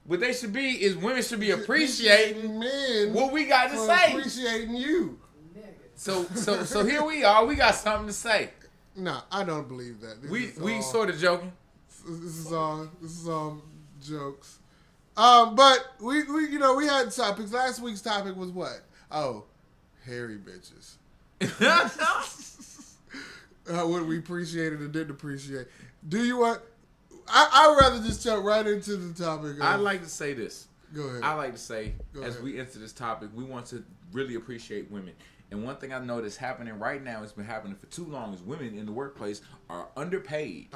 what they should be is women should be appreciating men what we got to say. Appreciating you. So here we are. We got something to say. No, I don't believe that. We sort of joking. This is all jokes. But we had topics. Last week's topic was what? Oh, hairy bitches. What we appreciated and didn't appreciate. Do you want? I'd rather just jump right into the topic. I'd like to say this. Go ahead. I like to say, we enter this topic, we want to really appreciate women. And one thing I know that's happening right now, it's been happening for too long, is women in the workplace are underpaid.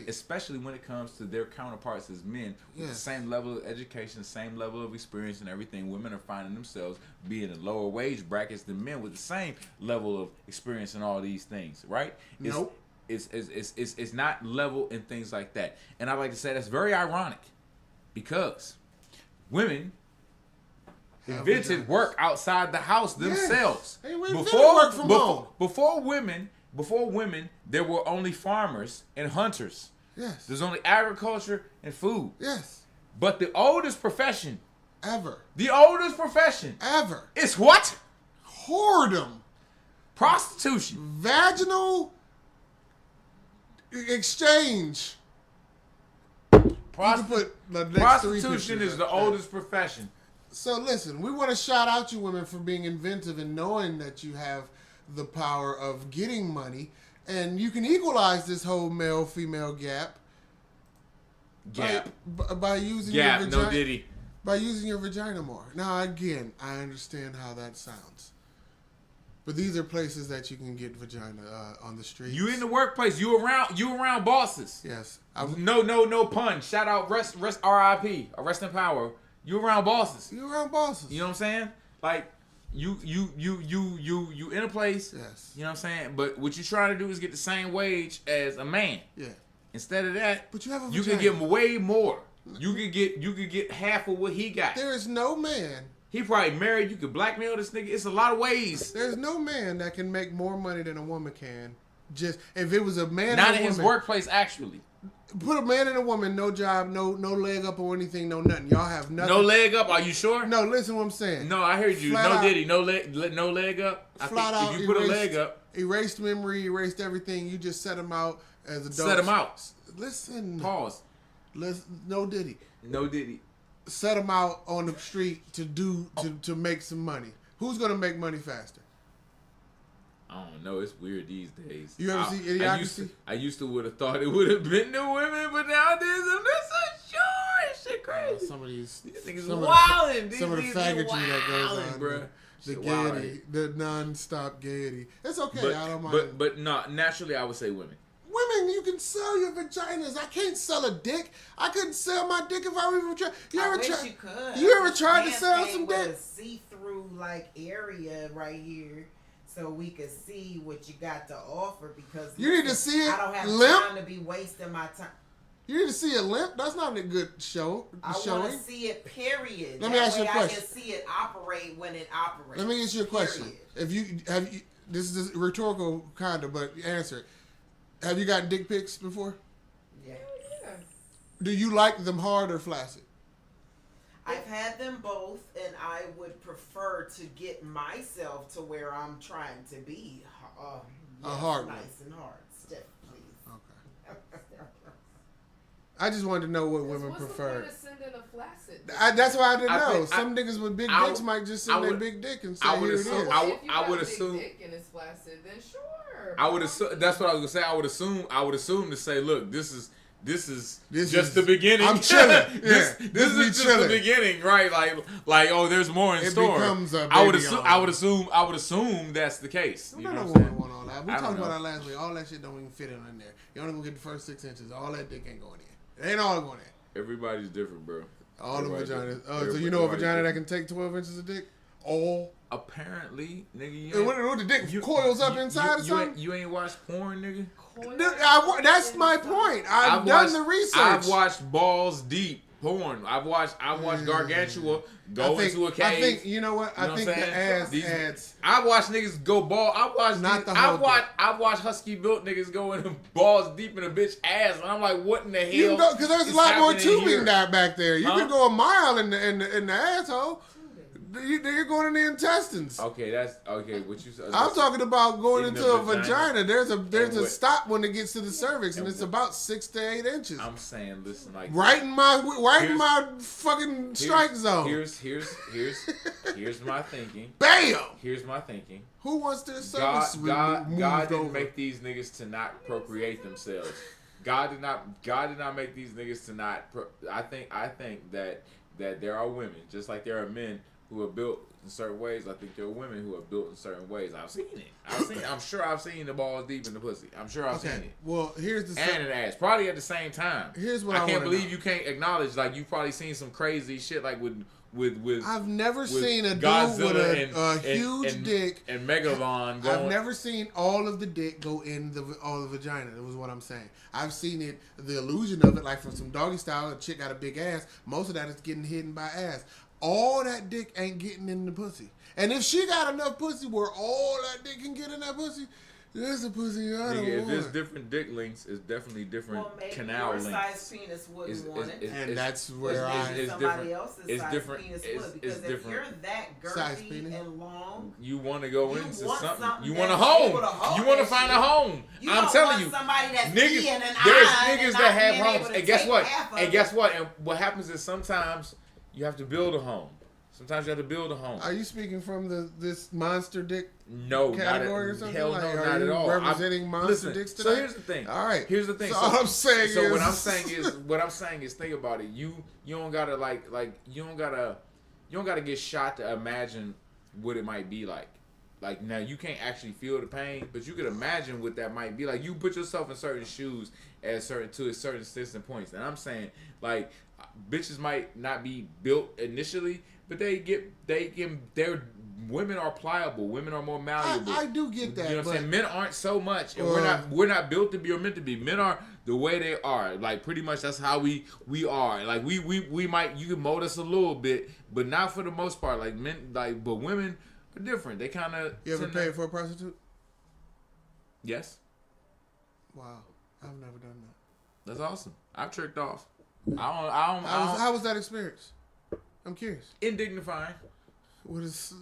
Especially when it comes to their counterparts as men with the same level of education, same level of experience and everything. Women are finding themselves being in lower wage brackets than men with the same level of experience and all these things, right? Nope. It's not level and things like that. And I like to say that's very ironic because women invented work outside the house themselves. Before women, there were only farmers and hunters. Yes. There's only agriculture and food. Yes. But the oldest profession ever. Is what? Whoredom. Prostitution. Vaginal exchange. Prostitution is the oldest profession. So listen, we want to shout out you women for being inventive and knowing that you have the power of getting money, and you can equalize this whole male-female gap. By using your vagina. No diddy. By using your vagina more. Now again, I understand how that sounds, but these are places that you can get vagina on the street. You in the workplace. You around bosses. Yes. No pun. Shout out rest R.I.P. Rest in power. You around bosses. You know what I'm saying? Like you in a place. Yes. You know what I'm saying? But what you're trying to do is get the same wage as a man. Yeah. Instead of that, but you can get way more. You could get half of what he got. There is no man. He probably married. You could blackmail this nigga. It's a lot of ways. There's no man that can make more money than a woman can. Just if it was a man. Not in his workplace, actually. Put a man and a woman, no job, no leg up or anything, no nothing. Y'all have nothing. No leg up? Are you sure? No, listen what I'm saying. No, I heard you. No diddy, no leg up. Flat out, if you put a leg up. Erased memory, erased everything. You just set them out as adults. Set them out. Listen. Pause. No diddy. No diddy. Set them out on the street to make some money. Who's gonna make money faster? I don't know. It's weird these days. You ever see Idiocracy? I used to would have thought it would have been the women, but nowadays I'm not so sure. It's shit crazy. Some of these niggas wilding. Some of the faggotry that goes on, bro. The gaiety, the non-stop gaiety. It's okay. I don't mind. But no, naturally I would say women. Women, you can sell your vaginas. I can't sell a dick. I couldn't sell my dick if I were even trying. You ever tried to sell some dick? A see-through area right here. So we could see what you got to offer because you need to see it. I don't have time to be wasting my time. You need to see a limp. That's not a good show. I want to see it. Period. Let me ask you a question. I can see it operate when it operates. Let me ask you a question. If you have, this is rhetorical kind of, but answer it. Have you gotten dick pics before? Yeah. Do you like them hard or flaccid? I've had them both, and I would prefer to get myself to where I'm trying to be. A hard nice one. And hard. Stiff, please. Okay. I just wanted to know what women prefer. What's the point of sending a flaccid? That's why I didn't know. Some niggas with big dicks might just send their big dick and say, here it is. I would assume. If you got a big dick and it's flaccid, then sure. I would assume. That's what I was gonna say. I would assume to say, look, this This is just the beginning. I'm chilling. This is just the beginning, right? Like oh, there's more in store. I would assume that's the case. You know what I'm saying? All that. We talked about that last week. All that shit don't even fit in there. You only gonna get the first 6 inches. All that dick ain't going in. It ain't all going in. Everybody's different, bro. All the vaginas. Oh, so you know a vagina that can take 12 inches of dick? All. Apparently, nigga. What the dick coils up inside or something? You ain't watched porn, nigga? That's my point. I've done the research. I've watched balls deep porn. I've watched Gargantua go into a cave. I think you know what? I think the ass adds. I watched niggas go ball. I watched husky built niggas go in balls deep in a bitch ass, and I'm like, what in the hell? Because there's a lot more tubing back there. You can go a mile in the asshole. You're going in the intestines. Okay, that's okay. What you said? I'm talking about going into a vagina. There's a stop when it gets to the cervix, and it's about 6 to 8 inches. I'm saying, listen, like right in my fucking strike zone. Here's my thinking. Bam. Here's my thinking. Who wants their cervix God didn't over? make these niggas to not procreate themselves. God did not make these niggas to not. I think that there are women just like there are men who are built in certain ways. I think there are women who are built in certain ways. I've seen it. I'm sure I've seen the balls deep in the pussy. I'm sure I've seen it. Well, here's the and an ass, probably at the same time. Here's what I can't believe you can't acknowledge. Like you've probably seen some crazy shit like with. I've never seen a Godzilla dude with a huge dick and Megalon going. I've never seen all of the dick go in all the vagina. That was what I'm saying. I've seen it, the illusion of it, like from some doggy style. A chick got a big ass. Most of that is getting hidden by ass. All that dick ain't getting in the pussy. And if she got enough pussy where all that dick can get in that pussy, there's a pussy I don't want. If there's different dick lengths, it's definitely different canal lengths. Your size penis wouldn't want it. And that's where somebody else's size penis would. Because if you're that girthy and long, you want to go into something. You want a home. You want to find a home. I'm telling you. Somebody that's niggas, there's niggas that have homes. And guess what? And what happens is sometimes you have to build a home. Sometimes you have to build a home. Are you speaking from this monster dick category or something? Hell no, not at all. Representing monster dicks today? So here's the thing. All right. Here's the thing. So all I'm saying is. So what I'm saying is, think about it. You don't gotta you don't gotta get shot to imagine what it might be like. Like now you can't actually feel the pain, but you can imagine what that might be like. You put yourself in certain shoes to a certain distant points. And I'm saying like bitches might not be built initially, but their women are pliable. Women are more malleable. I do get that. You know what I'm saying? Men aren't so much, and we're not built to be or meant to be. Men are the way they are. Like pretty much that's how we are. Like we might, you can mold us a little bit, but not for the most part. Like men, but women are different. They kind of. You ever paid for a prostitute? Yes. Wow, I've never done that. That's awesome. I've tricked off. How was that experience? I'm curious. Indignifying. What is?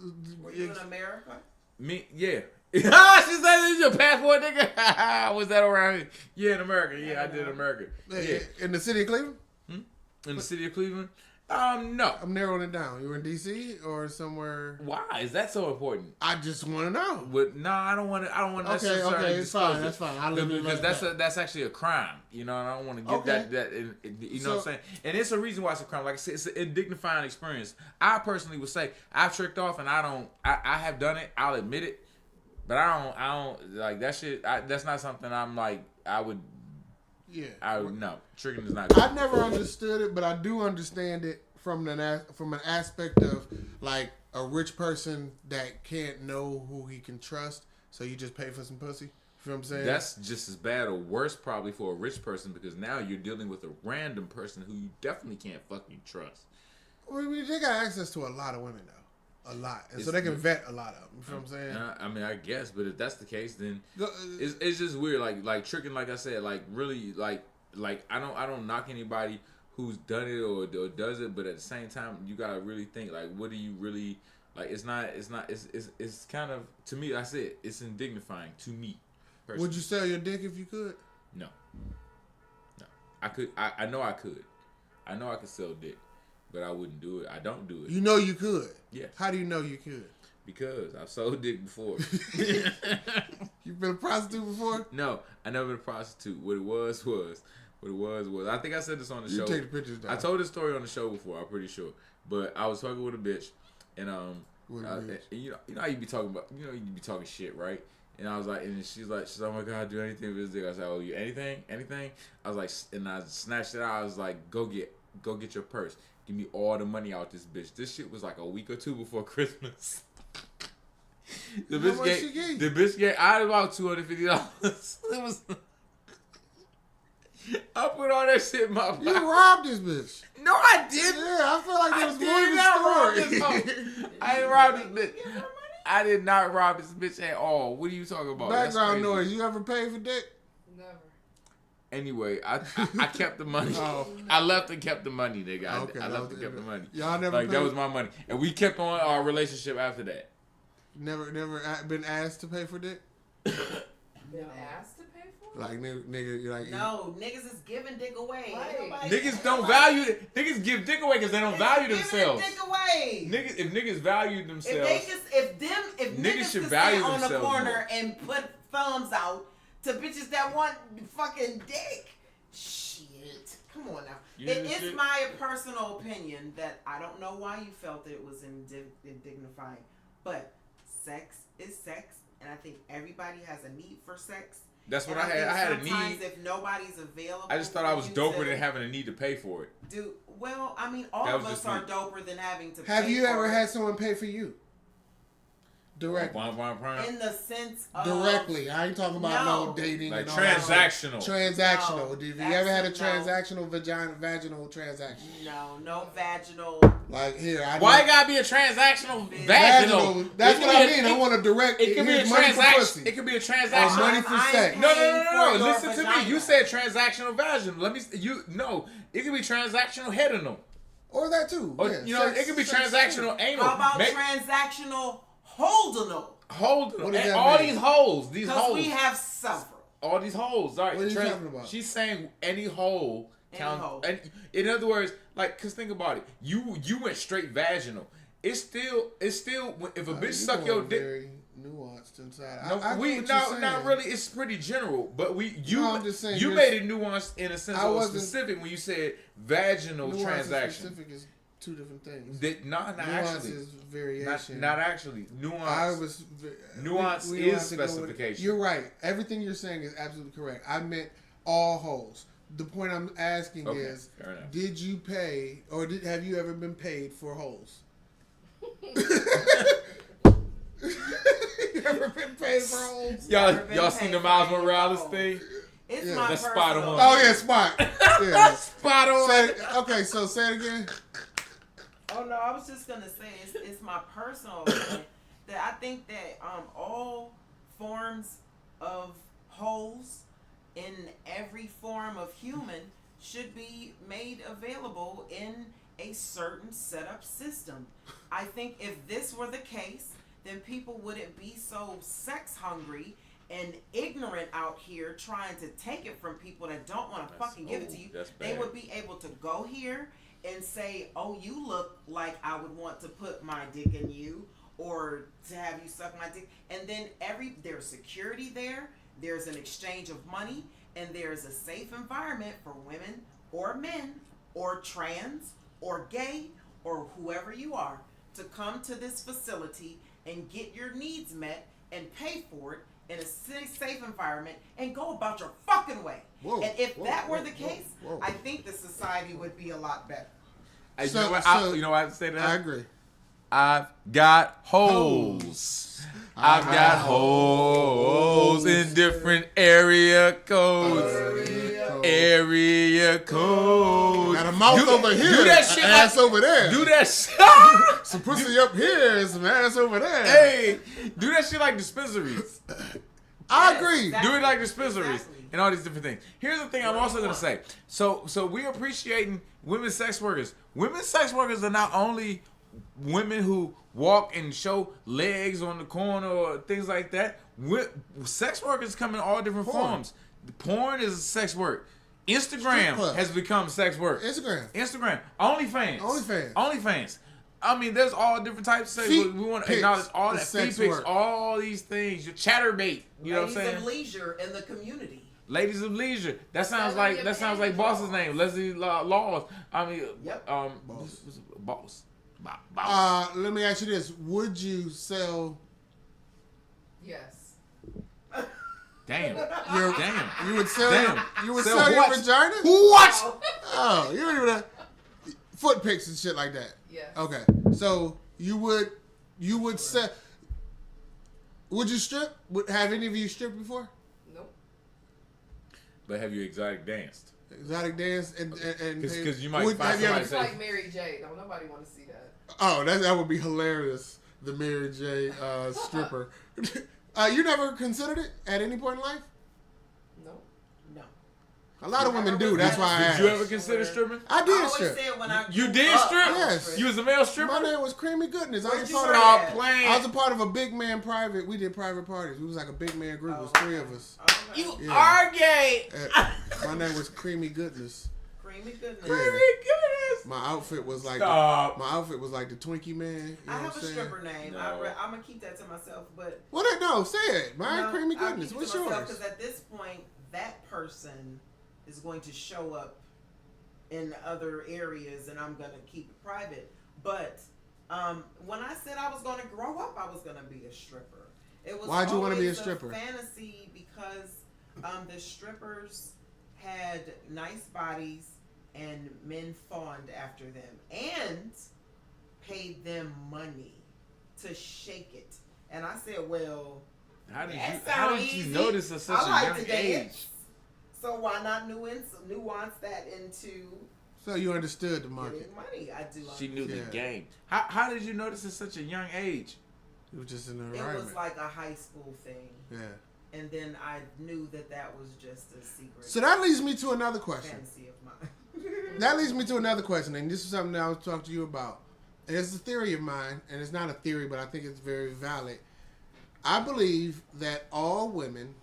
Were you in America? Me, yeah. She said this is your passport, nigga. Was that around here? Yeah, in America. Yeah, I did in America. Yeah. In the city of Cleveland? In the city of Cleveland? No. I'm narrowing it down. You were in D.C. or somewhere? Why is that so important? I just want to know. No, I don't want to. Okay, it's fine. That's fine. I live because that's actually a crime. You know, and I don't want to get that. You know what I'm saying? And it's a reason why it's a crime. Like I said, it's a dignifying experience. I personally would say I've tricked off, and I have done it. I'll admit it, but I don't like that shit. That's not something I'm like. I would. Yeah. No. Tricking is not good. I never understood it, but I do understand it from an aspect of like a rich person that can't know who he can trust, so you just pay for some pussy. You know what I'm saying? That's just as bad or worse probably for a rich person because now you're dealing with a random person who you definitely can't fucking trust. Well, they got access to a lot of women though. A lot, and so they can vet a lot of them. You know what I'm saying? I mean, I guess, but if that's the case, then it's just weird. Like tricking, like I said, like really, like I don't knock anybody who's done it or does it, but at the same time, you gotta really think like, what do you really like? It's kind of to me. I said it's indignifying to me. Personally. Would you sell your dick if you could? No. I could. I know I could. I know I could sell dick. But I wouldn't do it. I don't do it. You know you could? Yes. How do you know you could? Because I've sold dick before. You've been a prostitute before? No, I never been a prostitute. What it was What it was I think I said this on the show. You take the pictures down. I told this story on the show before. I'm pretty sure, but I was talking with a bitch, and and you know how you be talking about, you be talking shit, right? And I was like, and she's like, oh my God, do anything with this dick. I said, oh, you anything? I was like, and I snatched it out. I was like, go get your purse. Give me all the money out this bitch. This shit was like a week or two before Christmas. The bitch gave I had about $250. It was. I put all that shit in my pocket. You robbed this bitch. No, I didn't. Yeah, I feel like there was more to the story. I didn't rob this bitch. I did not rob this bitch at all. What are you talking about? Background noise. You ever paid for dick? Never. Anyway, I kept the money. I left and kept the money, nigga. I left and kept the money. Y'all never paid? That was my money, and we kept on our relationship after that. Never been asked to pay for dick? Been asked to pay for it? Like, nigga, like... No, niggas is giving dick away. Right. Niggas don't value it. Niggas give dick away because they don't value themselves. Dick away. If niggas valued themselves... If niggas should value themselves on the corner more. And put thumbs out to bitches that want fucking dick. Shit. Come on now. It is my personal opinion that I don't know why you felt that it was indignifying. But sex is sex, and I think everybody has a need for sex. That's what I had. I had a need. Sometimes if nobody's available, I just thought I was doper than having a need to pay for it. Well, I mean, all of us are doper than having to pay for it. Have you ever had someone pay for you? Directly. In the sense of... Directly. I ain't talking about no dating. Like and all transactional. That. Transactional. Have you ever had a transactional vaginal transaction? No vaginal. Like here. Why it gotta be a transactional vaginal? That's what I mean. I want a direct. It could be a transaction. It could be a transaction. Money for sex. No. Listen to me. You said transactional vaginal. It could be transactional headinal. Or that too. Or, it could be transactional anal. How about transactional holdinal? Holdinal. All these holes. Because we have several. All these holes. All right. What are you talking about? She's saying any hole counts. And in other words, like, cause think about it. You went straight vaginal. It's still. If a bitch suck your dick. Very nuanced inside. Not really. It's pretty general. But I'm just saying, you made it nuanced in a sense of specific when you said vaginal transaction. Specific is two different things. Not actually. Is variation. Not actually. Nuance. Nuance is specification. You're right. Everything you're saying is absolutely correct. I meant all holes. The point I'm asking is, did you pay or have you ever been paid for holes? You ever been paid for holes? Y'all seen the Miles Morales thing? It's my That's spot on. Oh yeah, spot. Yeah. Spot on. So say it again. Oh no, I was just gonna say it's my personal opinion that I think that all forms of holes in every form of human should be made available in a certain setup system. I think if this were the case, then people wouldn't be so sex hungry and ignorant out here trying to take it from people that don't want to fucking give it to you. They would be able to go here and say, oh, you look like I would want to put my dick in you or to have you suck my dick. And then there's security there. There's an exchange of money, and there's a safe environment for women or men or trans or gay or whoever you are to come to this facility and get your needs met and pay for it in a safe environment and go about your fucking way. And if that were the case, I think the society would be a lot better. You know what I say to that? I agree. I've got holes. I've got holes in different area codes. Area codes. Got a mouth over here. Do that shit. Ass over there. Do that shit. Some pussy up here and some ass over there. Hey, do that shit like dispensaries. I agree. Exactly. Do it like dispensaries and all these different things. Here's the thing I'm also going to say. So we're appreciating women's sex workers. Women's sex workers are not only women who walk and show legs on the corner or things like that. Sex workers come in all different forms. Porn is sex work. Instagram has become sex work. Instagram. OnlyFans. I mean, there's all different types of sex. We want to acknowledge all that. Feet pics, all these things. Your chatterbait. You know what I'm saying? Ladies of leisure in the community. Ladies of Leisure. That sounds like boss's name. Leslie Laws. I mean, boss. Let me ask you this: would you sell? Yes. Damn. You would sell. Damn. You would sell your vagina? What? Oh, you don't even foot pics and shit like that. Yes. Okay, so you would sell. Would you strip? Have any of you stripped before? Nope. But have you exotic danced? Exotic dance and because you might find somebody It's like Mary J. Don't nobody want to see that. Oh, that would be hilarious. The Mary J. Stripper. You never considered it at any point in life? No. A lot of women do. That's why I asked. Did you ever consider stripping? I did always strip. said when I You did strip? Yes. You was a male stripper? My name was Creamy Goodness. I was a part of a big man private. We did private parties. We was like a big man group. It was 3 of us. You are gay. My name was Creamy Goodness. Creamy Goodness. Yeah. Creamy Goodness. My outfit was like the Twinkie man. You I know have a stripper name. No. I'm gonna keep that to myself. But No, say it. My Creamy Goodness. What's yours? Because at this point, that person is going to show up in other areas, and I'm gonna keep it private. But when I said I was gonna grow up, I was gonna be a stripper. It was Why'd you want to be a stripper? Fantasy because the strippers had nice bodies and men fawned after them and paid them money to shake it. And I said, well, how did you notice at such a young age? So why not nuance that into So you understood the market. getting money? I do. She knew the game. How did you notice at such a young age? It was just an It environment. was like a high school thing. Yeah. And then I knew that was just a secret. So that leads me to another question. Fantasy of mine. That leads me to another question, and this is something that I was talking to you about. And it's a theory of mine, and it's not a theory, but I think it's very valid. I believe that all women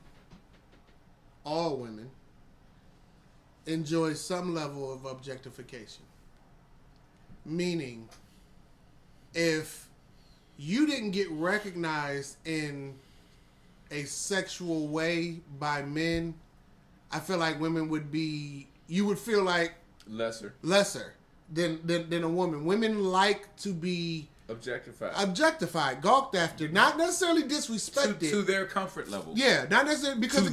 enjoy some level of objectification. Meaning, if you didn't get recognized in a sexual way by men, I feel like women you would feel like lesser than a woman. Women like to be objectified, gawked after, not necessarily disrespected to their comfort level. Yeah, not necessarily because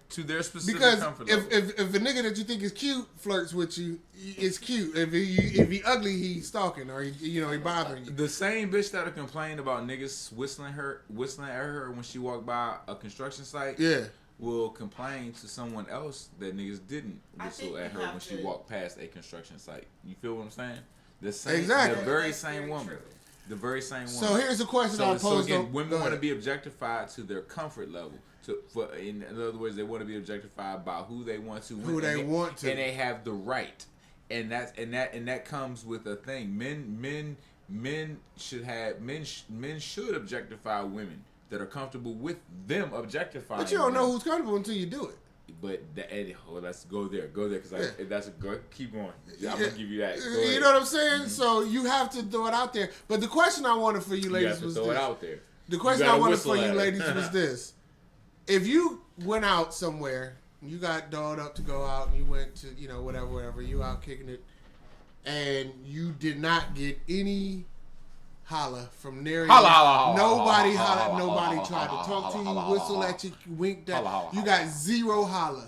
to their specific comfort level. If a nigga that you think is cute flirts with you, it's cute. If he ugly, he's stalking or he bothering you. The same bitch that'll complain about niggas whistling at her when she walked by a construction site. Yeah. Will complain to someone else that niggas didn't whistle at her when she walked past a construction site. You feel what I'm saying? The very same woman. The very same woman. So here's the question I'll pose. So again, women want to be objectified to their comfort level. In other words, they want to be objectified by who they want to. And they have the right. And that comes with a thing. Men should objectify women that are comfortable with them objectifying. But you don't know who's comfortable until you do it. But let's go there because that's a good. Keep going. I'm gonna give you that. You know what I'm saying? Mm-hmm. So you have to throw it out there. But the question I wanted for you ladies was throw it out there. The question I wanted for you ladies was this: if you went out somewhere, you got dolled up to go out, and you went to whatever, you out kicking it, and you did not get any holla from there. Nobody hollered. Nobody tried to talk to you, whistle at you, winked at you. You got zero holla.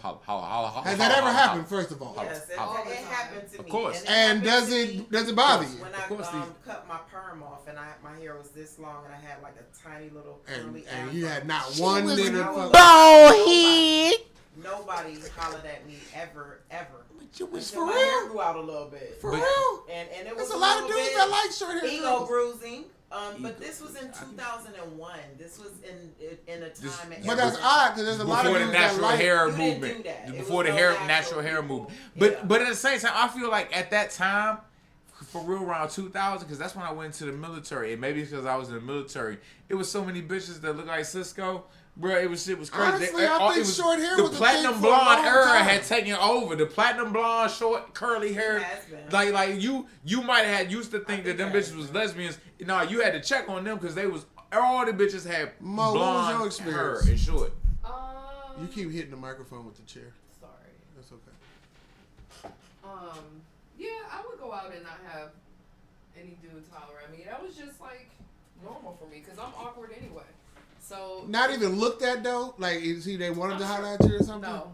Has that ever happened? First of all, yes, it happened to me. Of course. And does it bother you? When I cut my perm off and my hair was this long and I had like a tiny little curly and you had not one nigga bald head. Nobody hollered at me ever. You was for my real? hair grew out a little bit. For real? And it was a lot of dudes that like short hair. Ego bruising. But this was in 2001. This was in a time. But that's odd because there's a lot of dudes that like hair movement. Before the natural hair movement. But at the same time, I feel like at that time, for real, around 2000, because that's when I went to the military, and maybe because I was in the military, it was so many bitches that looked like Cisco. Bro, it was crazy. Honestly, I think short hair was the platinum blonde era had taken over. The platinum blonde, short, curly hair. Like you might have used to think that them bitches was lesbians. No, you had to check on them because they was all the bitches had blonde hair and short. You keep hitting the microphone with the chair. Sorry. That's okay. Yeah, I would go out and not have any dudes holler at me. That was just like normal for me because I'm awkward anyway. So not even looked at though. Like, see, they wanted to holler at you or something. No,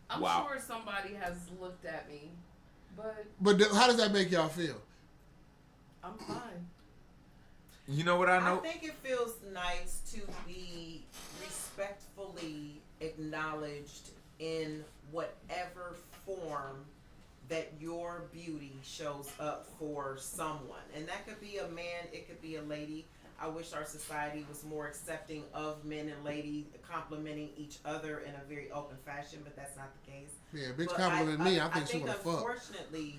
I'm sure somebody has looked at me, but how does that make y'all feel? I'm fine. You know what I know? I think it feels nice to be respectfully acknowledged in whatever form that your beauty shows up for someone. And that could be a man, it could be a lady. I wish our society was more accepting of men and ladies complimenting each other in a very open fashion, but that's not the case. Yeah, bitch compliment me. I think she wanna fuck. Unfortunately,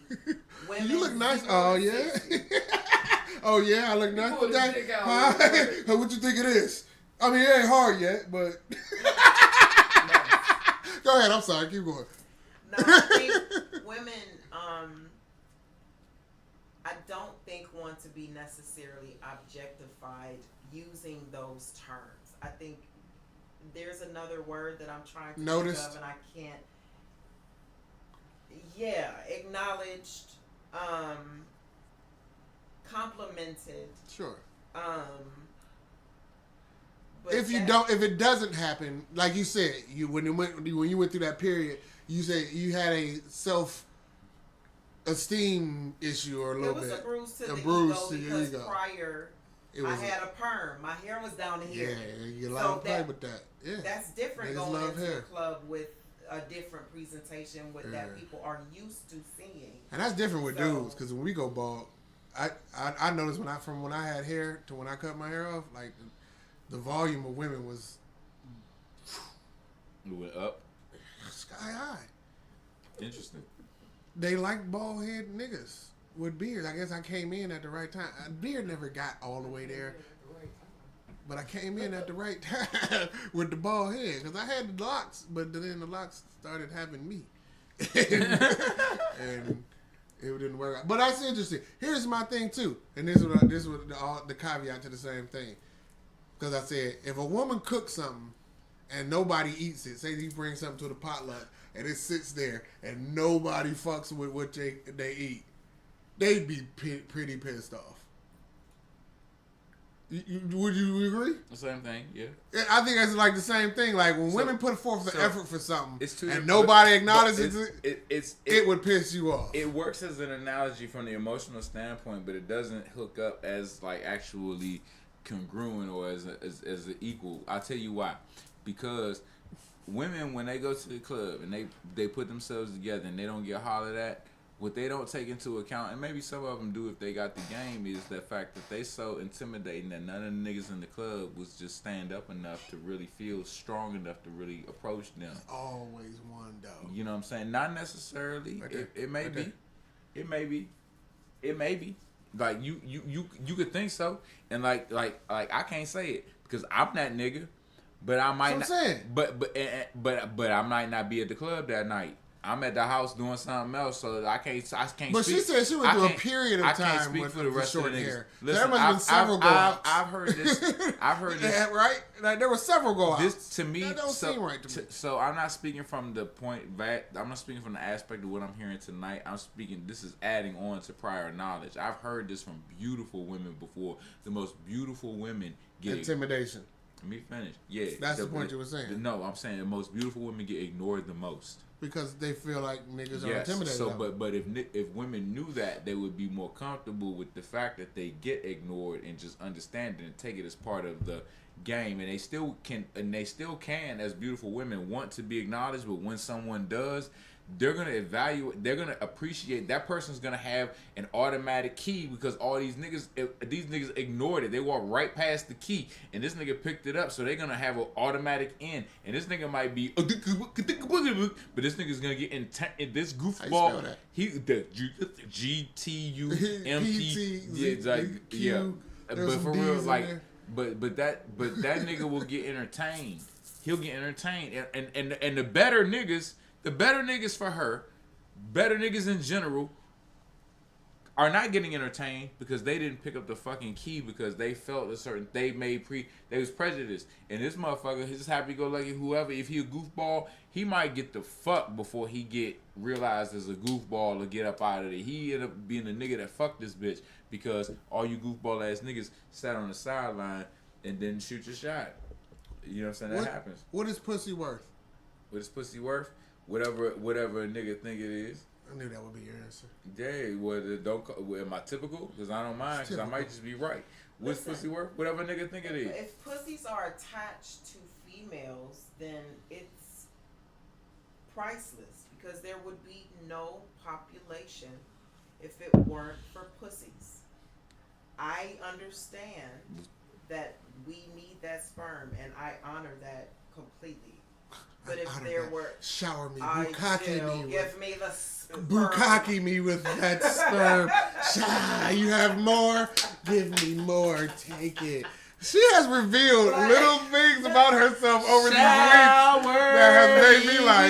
women. You look nice. Oh yeah. Oh yeah, I look nice today. What you think it is? I mean, it ain't hard yet, but. Go ahead. I'm sorry. Keep going. No, I think women. I don't think want to be necessarily objectified using those terms. I think there's another word that I'm trying to think of and I can't. Yeah, acknowledged, complimented. Sure. But if it doesn't happen, like you said, when you went through that period, you said you had a self-esteem issue or a little bit. It was a bruise to the ego because prior I had a perm. My hair was down here. Yeah, you allowed to play with that. Yeah, that's different. Niggas going into the club with a different presentation that people are used to seeing. And that's different with dudes because when we go bald, I noticed when I had hair to when I cut my hair off, like the volume of women was. It went up. Sky high. Interesting. They like bald head niggas with beards. I guess I came in at the right time. Beard never got all the way there. But I came in at the right time with the bald head. Because I had the locks, but then the locks started having me. and it didn't work out. But that's interesting. Here's my thing, too. And this was the caveat to the same thing. Because I said, if a woman cooks something and nobody eats it, say you bring something to the potluck and it sits there and nobody fucks with what they eat, they'd be pretty pissed off. Would you agree? The same thing, yeah. I think that's like the same thing. Like when women put forth the effort for something and nobody nobody acknowledges it, it would piss you off. It works as an analogy from the emotional standpoint, but it doesn't hook up as like actually congruent or as an equal. I'll tell you why. Because women, when they go to the club and they put themselves together and they don't get hollered at, what they don't take into account, and maybe some of them do if they got the game, is the fact that they so intimidating that none of the niggas in the club was just stand up enough to really feel strong enough to really approach them. There's always one though. You know what I'm saying? Not necessarily. Right it may be. There. It may be. It may be. Like you could think so, and like I can't say it because I'm that nigga, but I might not. But I might not be at the club that night. I'm at the house doing something else, so I can't. But she said she went through a period of time. I can't speak for the rest of the niggas. Listen, there must have been several go-outs. I've heard this. I've heard this. Yeah, right? Like there were several go-outs. This to me that don't seem right to me. So I'm not speaking from the point that I'm not speaking from the aspect of what I'm hearing tonight. I'm speaking. This is adding on to prior knowledge. I've heard this from beautiful women before. The most beautiful women get intimidation. Let me finish. Yeah, that's the point you were saying. No, I'm saying the most beautiful women get ignored the most. Because they feel like niggas are intimidated. So, but if women knew that, they would be more comfortable with the fact that they get ignored and just understand it and take it as part of the game. And they still can, as beautiful women, want to be acknowledged. But when someone does, they're gonna evaluate. They're gonna appreciate that person's gonna have an automatic key because all these niggas ignored it. They walked right past the key, and this nigga picked it up. So they're gonna have an automatic in, and this nigga might be, but this nigga's gonna get in this goofball. The GTUMP. Yeah. But for real, like, but that nigga will get entertained. He'll get entertained, and the better niggas. The better niggas for her, better niggas in general, are not getting entertained because they didn't pick up the fucking key because they felt a certain they was prejudiced. And this motherfucker, he's just happy go lucky whoever, if he a goofball, he might get the fuck before he get realized as a goofball or get up out of it. He ended up being the nigga that fucked this bitch because all you goofball ass niggas sat on the sideline and didn't shoot your shot. You know what I'm saying? That happens. What is pussy worth? What is pussy worth? Whatever a nigga think it is. I knew that would be your answer. Yeah, am I typical? Because I don't mind, because I might just be right. What's pussy worth? Whatever nigga think it is. If pussies are attached to females, then it's priceless, because there would be no population if it weren't for pussies. I understand that we need that sperm, and I honor that completely. But if there were, shower me, bukkake me, give me the sperm. Bukkake me with that sperm. You have more? Give me more. Take it. She has revealed little things about herself over these weeks that has made me like,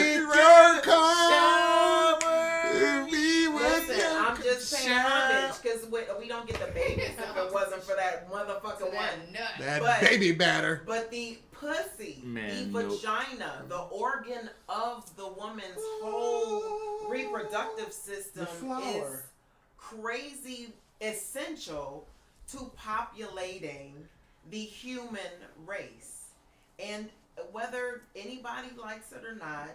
listen, I'm just paying homage because we don't get the babies if it wasn't for that motherfucking one. That baby batter. But the pussy, the vagina, the organ of the woman's whole reproductive system is crazy essential to populating the human race. And whether anybody likes it or not,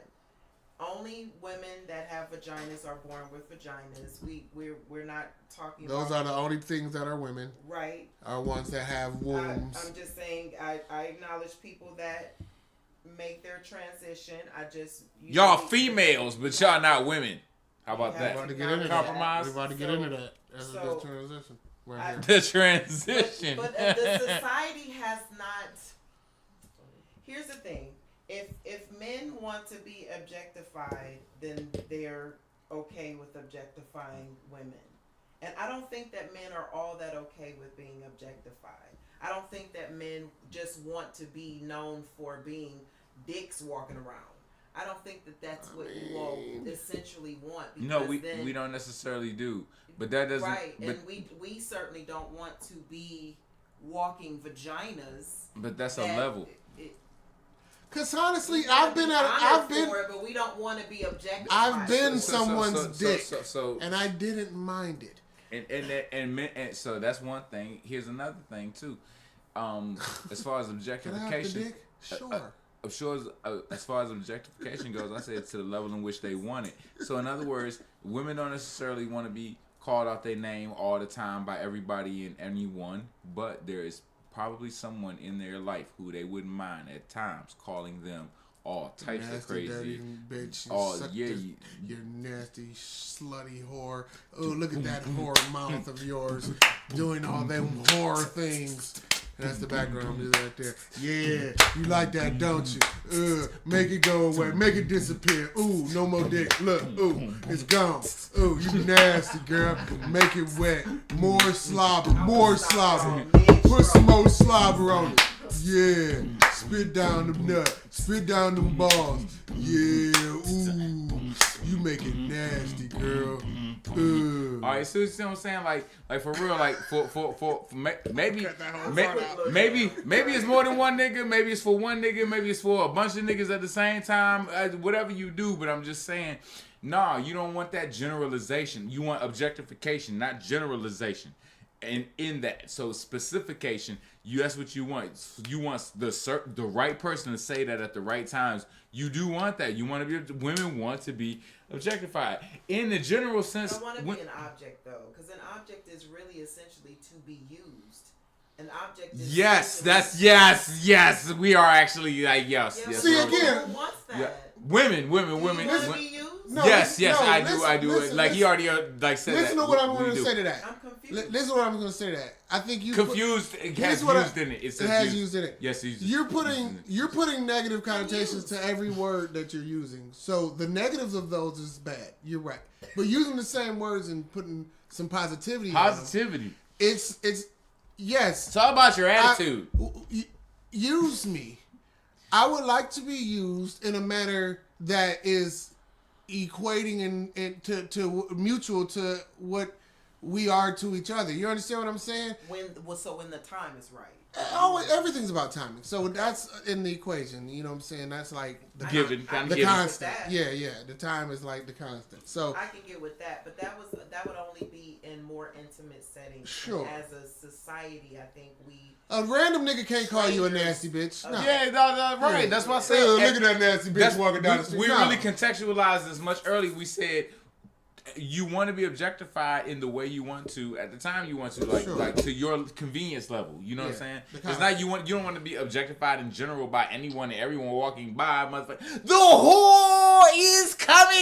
only women that have vaginas are born with vaginas. We're not talking those about... are the only things that are women. Right. Are ones that have wombs. I'm just saying, I acknowledge people that make their transition. Y'all females, but y'all not women. How about that? We're about to get into Compromise. We're about to get into that. That's a good transition. The transition. But the society has not... Here's the thing. If men want to be objectified, then they're okay with objectifying women. And I don't think that men are all that okay with being objectified. I don't think that men just want to be known for being dicks walking around. I don't think that that's what you all essentially want. No, we don't necessarily do. But that doesn't... Right, and we certainly don't want to be walking vaginas. But that's a level. Because honestly, I've been, but we don't want to be objectified. I've been someone's dick, and I didn't mind it. And so that's one thing. Here's another thing too. As far as objectification, as far as objectification goes, I said to the level in which they want it. So in other words, women don't necessarily want to be called out their name all the time by everybody and anyone, but there is probably someone in their life who they wouldn't mind at times calling them all types nasty, of crazy. Dirty bitch. You nasty, slutty whore. Oh, look at that whore mouth of yours doing all them whore things. That's the background music right there. Yeah, you like that, don't you? Make it go away. Make it disappear. Ooh, no more dick. Look, ooh, it's gone. Ooh, you nasty, girl. Make it wet. More slobber. More slobber. Put some more slobber on it. Yeah. Spit down them nuts. Spit down them balls. Yeah. Ooh. You make it nasty, girl. All right, so you see what I'm saying? Like for real, like for maybe it's more than one nigga. Maybe it's for one nigga. Maybe it's for a bunch of niggas at the same time. Whatever you do, but I'm just saying, nah, you don't want that generalization. You want objectification, not generalization. And in that, so specification, that's what you want. You want the right person to say that at the right times. You do want that. You want to be. Women want to be objectified in the general sense. I don't want to be an object though, because an object is really essentially to be used. An object is yes. We are actually like yes. See again. Who wants that? Yeah. Women. Do you want to be used? No, yes, no, I do. Like he already like said. Listen to what I'm going to say to that. I'm confused. Listen to what I'm going to say to that. I think you confused. It has used in it. It has used in it. Yes, you're putting negative connotations to every word that you're using. So the negatives of those is bad. You're right. But using the same words and putting some positivity. It's yes. It's all about your attitude. Use me. I would like to be used in a manner that is equating and to mutual to what we are to each other. You understand what I'm saying? When the time is right. Everything's about timing. So that's in the equation. You know what I'm saying? That's like the constant. Yeah. The time is like the constant. So I can get with that, but that would only be in more intimate settings. Sure. And as a society, I think a random nigga can't call you a nasty bitch. No. Yeah, right. Yeah. That's what I said. Look at that nasty bitch walking down the street. We really contextualized this much earlier. We said you want to be objectified in the way you want to at the time you want to, like to your convenience level. You know what I'm saying? It's not you don't want to be objectified in general by anyone and everyone walking by. Motherfucker, the whore is coming.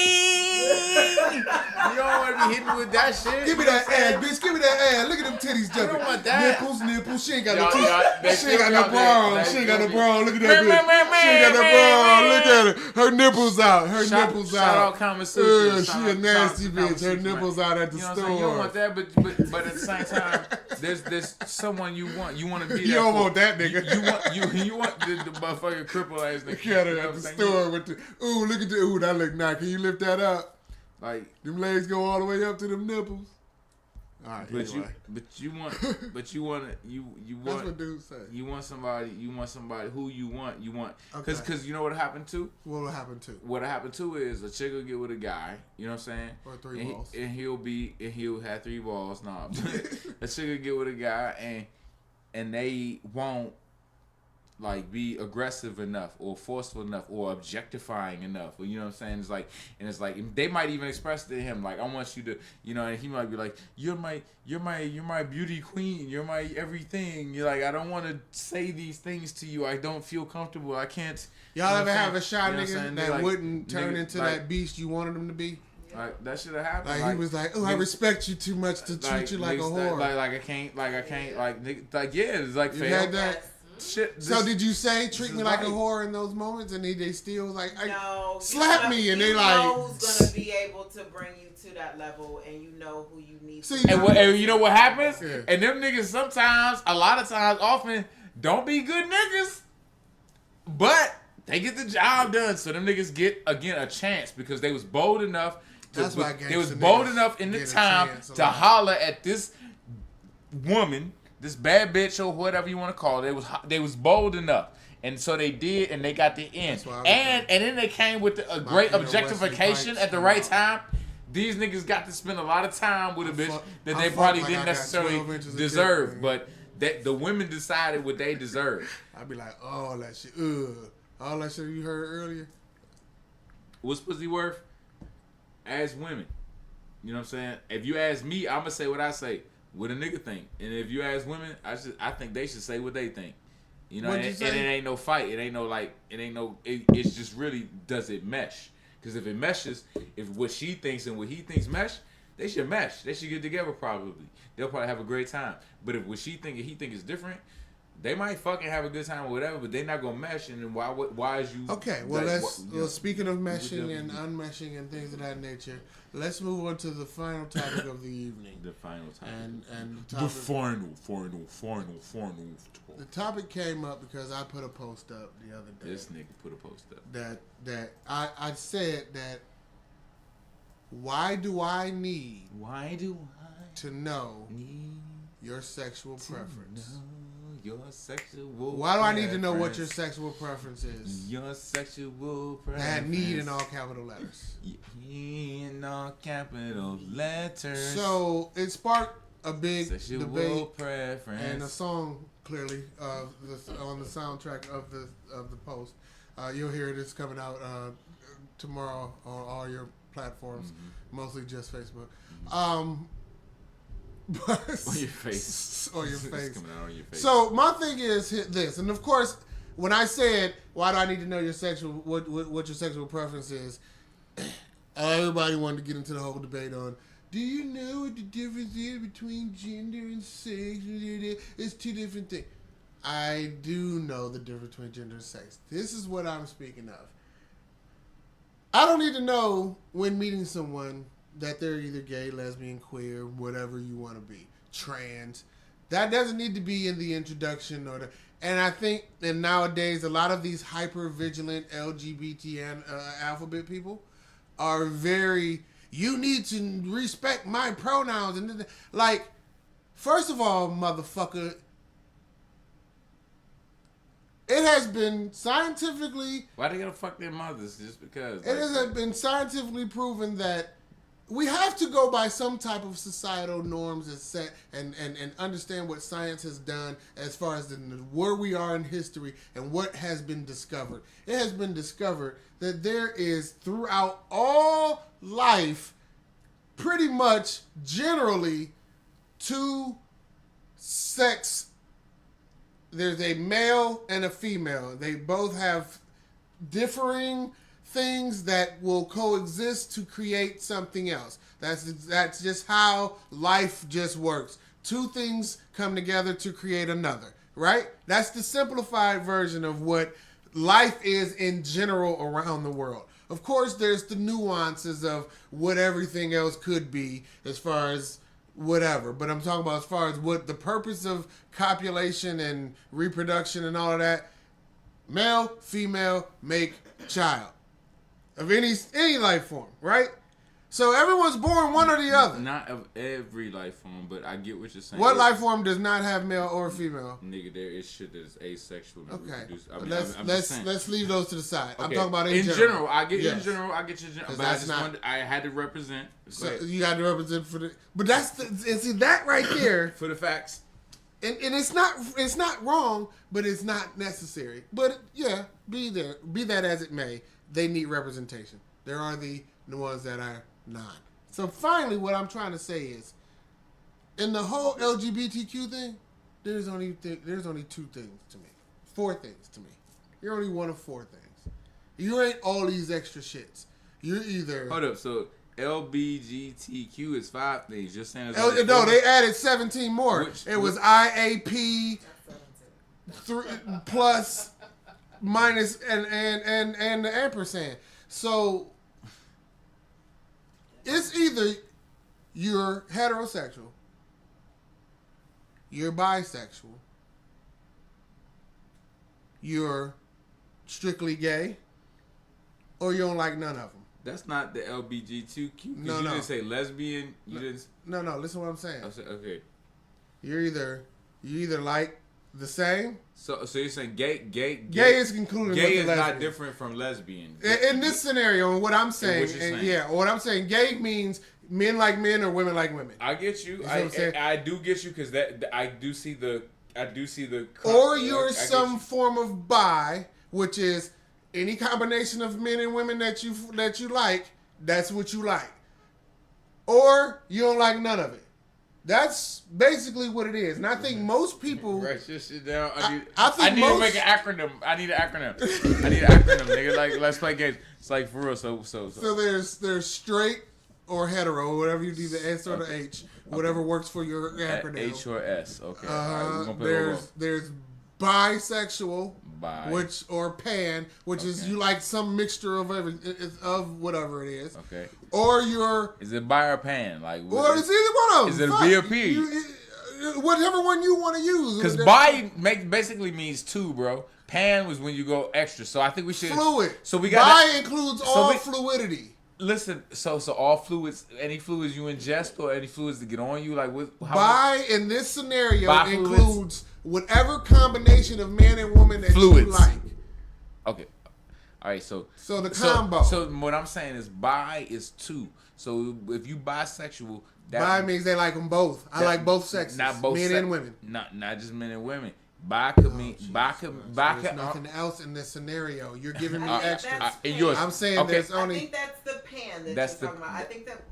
You don't want to be hitting with that shit. Give me that ass, bitch. Give me that ass. Look at them titties jumping. You don't want that. Nipples. She ain't got no teeth. She ain't got no bra. She ain't got no bra. Look at that bitch. She ain't got no bra. Look at her. Her nipples out. Shout out Kama Sutra. She a nasty bitch. Her nipples out at the store. You don't want that, but at the same time, there's someone you want. You want to be. You don't want that nigga. You want the motherfucking cripple ass nigga. Got her at the store with the look at the that look nice. Can you lift that up? Like them legs go all the way up to them nipples. All right, but you want That's what dudes say. You want somebody who you want because you know what happened to? What will happen to? What happened to is a chick will get with a guy, you know what I'm saying? Or three balls. And he'll have 3 balls. Nah. A chick will get with a guy and they won't like be aggressive enough or forceful enough or objectifying enough. Or, you know what I'm saying? It's like they might even express to him like, I want you to, you know, and he might be like, you're my beauty queen, you're my everything. You're like, I don't want to say these things to you. I don't feel comfortable. I can't. Y'all ever have a shy nigga that wouldn't turn into that beast you wanted him to be? Like that should have happened. Like he was like, "Oh, I respect you too much to treat you like a whore." Like I can't. Yeah, it's like you had that. Shit. So did you say treat me like a whore in those moments, and they still was like, no, slap me, and they like, who's gonna be able to bring you to that level, and you know who you need. See, and you know what happens? Yeah. And them niggas sometimes, a lot of times, often don't be good niggas, but they get the job done. So them niggas get again a chance because they was bold enough. They was bold enough in the time to holler at this woman. This bad bitch or whatever you want to call it, they was bold enough, and so they did, and they got the end, and then they came with a great objectification at the right time. These niggas got to spend a lot of time with a bitch that they probably didn't necessarily deserve, but the women decided what they deserved. I'd be like, oh, that shit, all that shit you heard earlier. What's pussy worth? Ask women. You know what I'm saying? If you ask me, I'm gonna say what I say. What a nigga think, and if you ask women, I think they should say what they think. You know, and it ain't no fight. It ain't no. It's just really, does it mesh? Because if it meshes, if what she thinks and what he thinks mesh, they should mesh. They should get together probably. They'll probably have a great time. But if what she think and he think is different, they might fucking have a good time or whatever. But they're not gonna mesh. And then why is you? Okay, well speaking of meshing and unmeshing and things of that nature. Let's move on to the final topic of the evening. The final topic. And the final topic. The topic came up because I put a post up the other day. This nigga put a post up. That I said that why do I need to know your sexual preference? Why do I need to know what your sexual preference is? Your sexual preference. That need in all capital letters. In all capital letters. So it sparked a big sexual debate preference. and a song clearly on the soundtrack of the post. You'll hear this coming out tomorrow on all your platforms, mostly just Facebook. On your face. On your face. Coming out on your face. So my thing is this, and of course, when I said, "Why do I need to know your what your sexual preference is?" Everybody wanted to get into the whole debate on, do you know what the difference is between gender and sex? It's 2 different things. I do know the difference between gender and sex. This is what I'm speaking of. I don't need to know when meeting someone that they're either gay, lesbian, queer, whatever you want to be, trans. That doesn't need to be in the introduction and I think that nowadays a lot of these hyper vigilant LGBT and alphabet people are very, you need to respect my pronouns. And like, first of all, motherfucker, it has been scientifically... Why they gotta fuck their mothers just because? It has been scientifically proven that we have to go by some type of societal norms and set and understand what science has done as far as where we are in history and what has been discovered. It has been discovered that there is, throughout all life, pretty much generally two sex. There's a male and a female. They both have differing things that will coexist to create something else. That's just how life just works. Two things come together to create another, right? That's the simplified version of what life is in general around the world. Of course, there's the nuances of what everything else could be as far as whatever, but I'm talking about as far as what the purpose of copulation and reproduction and all of that. Male, female, make child. Of any life form, right? So everyone's born one or the other. Not of every life form, but I get what you're saying. What life form does not have male or female? Nigga, there is shit that is asexual. Okay, Let's leave those to the side. Okay. I'm talking about in general. I get yes. in general. I get you. But I had to represent. So you had to represent for the. But that's and see that right there for the facts. And it's not wrong, but it's not necessary. But yeah, be that as it may. They need representation. There are the ones that are not. So finally, what I'm trying to say is, in the whole LGBTQ thing, there's only 2 things to me. 4 things to me. You're only one of 4 things. You ain't all these extra shits. You're either... Hold up, so LBGTQ is 5 things. You're saying no, they added 17 more. It was IAP plus... minus and the ampersand. So it's either you're heterosexual, you're bisexual, you're strictly gay, or you don't like none of them. That's not the LBGTQ. No, you didn't say lesbian. You didn't. No. Listen to what I'm saying. Okay. You either like the same. So you're saying gay is included. Gay is not different from lesbian. In this scenario, what I'm saying, what I'm saying, gay means men like men or women like women. I get you. I do get you because I do see the. Or you're some form of bi, which is any combination of men and women that you like. That's what you like. Or you don't like none of it. That's basically what it is. And I think most people... Write your shit down. I need to make an acronym. I need an acronym, nigga. Like, let's play games. It's like, for real, so. So there's straight or hetero, whatever you do, the S or the H, whatever works for your acronym. H or S, okay. There's bisexual, or pan, which is you like some mixture of of whatever it is. Okay. Or you're... Is it bi or pan? Like, or it's either one of them. Is it a B or P? Whatever one you want to use. Because bi basically means 2, bro. Pan was when you go extra. So I think we should... Fluid. So we got... Bi includes all fluidity. Listen, so all fluids, any fluids you ingest or any fluids that get on you, like what? Bi in this scenario includes whatever combination of man and woman that you like. Okay, all right. So the combo. So what I'm saying is bi is 2. So if you bisexual, bi means they like them both. I like both sexes, not both men and women. Not just men and women. Bi could mean There's nothing else in this scenario. You're giving me extra. Yours. I'm saying there's only. I think that's the pan that you're talking about. I think that,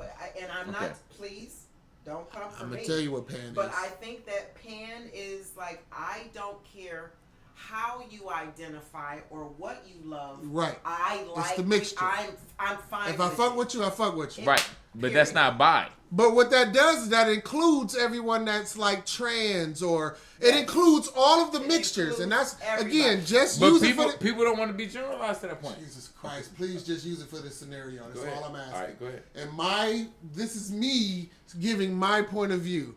and I'm not. Please don't come for me. I'm gonna tell you what pan is. But I think that pan is like, I don't care how you identify or what you love. Right. I like. It's the mixture. I'm fine. If I fuck with you, I fuck with you. Right. But that's not bi. But what that does is that includes everyone that's like trans, or it includes all of the mixtures, and that's everybody. Again just but use people, it for people don't want to be generalized to that point. Jesus Christ, please just use it for this scenario. That's all I'm asking. All right, go ahead. And this is me giving my point of view.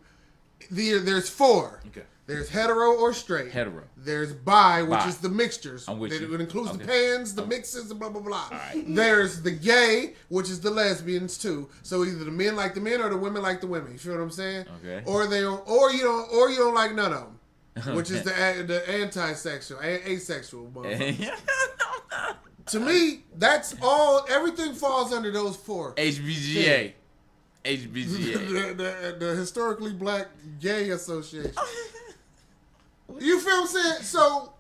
There's 4. Okay. There's hetero or straight. Hetero. There's bi, which is the mixtures. I'm with you. It includes the pans, the mixes, and blah, blah, blah. All right. There's the gay, which is the lesbians, too. So either the men like the men or the women like the women. You feel what I'm saying? Okay. Or you don't like none of them, which is the anti-sexual, asexual motherfuckers. To me, that's all. Everything falls under those four. HBGA. The Historically Black Gay Association. You feel what I'm saying? So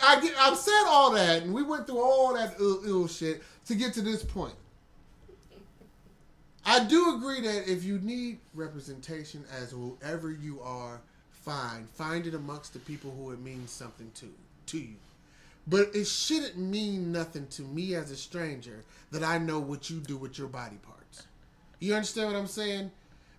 I've said all that, and we went through all that ill shit to get to this point. I do agree that if you need representation as whoever you are, fine. Find it amongst the people who it means something to you. But it shouldn't mean nothing to me as a stranger that I know what you do with your body parts. You understand what I'm saying?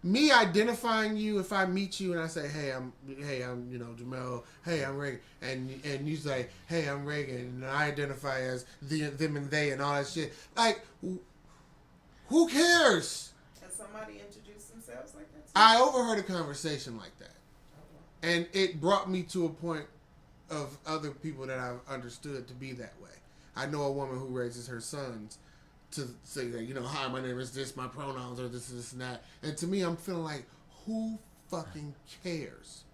Me identifying you, if I meet you and I say, hey, I'm Jamel, hey, I'm Reagan, and you say, hey, I'm Reagan, and I identify as them and they and all that shit. Like, who cares? Has somebody introduced themselves like that? I overheard a conversation like that. And it brought me to a point of other people that I've understood to be that way. I know a woman who raises her sons to say that, hi, my name is this, my pronouns are this and that. And to me, I'm feeling like, who fucking cares?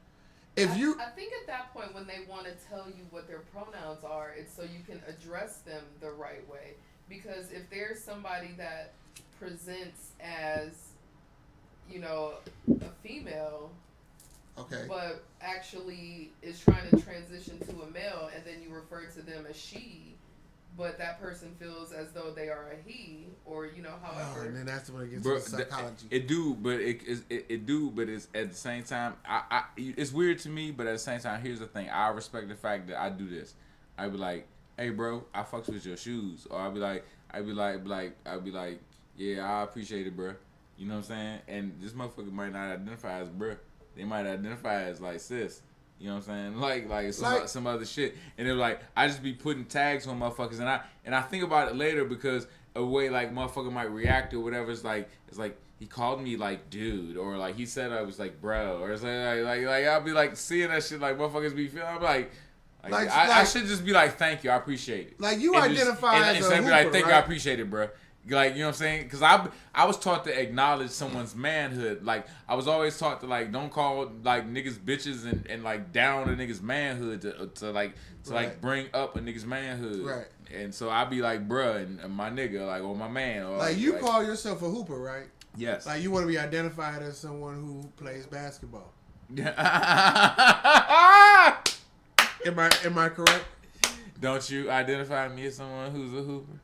I think at that point when they want to tell you what their pronouns are, it's so you can address them the right way. Because if there's somebody that presents as, a female, okay, but actually is trying to transition to a male, and then you refer to them as she, but that person feels as though they are a he, or however. Oh, and then that's when it gets into psychology. It do, but it's at the same time. It's weird to me, but at the same time, here's the thing. I respect the fact that I do this. I be like, hey, bro, I fucks with your shoes, or I be like, yeah, I appreciate it, bro. You know what I'm saying? And this motherfucker might not identify as bro. They might identify as like sis. You know what I'm saying? Like some other shit. And they're like, I just be putting tags on motherfuckers, and I think about it later because a way like motherfucker might react or whatever. It's like he called me like dude, or like he said I was like bro, or it's like I'll be like seeing that shit like motherfuckers be feeling. I'm like I should just be like thank you, I appreciate it. Like you identify as a hooper, be like thank right? you, I appreciate it, bro. Like, you know what I'm saying? Because I was taught to acknowledge someone's manhood. Like, I was always taught to, like, don't call, like, niggas bitches and like, down a nigga's manhood to bring up a nigga's manhood. Right. And so I be like, bruh, and my nigga, like, or my man. Or like, you call yourself a hooper, right? Yes. Like, you want to be identified as someone who plays basketball. Am I correct? Don't you identify me as someone who's a hooper?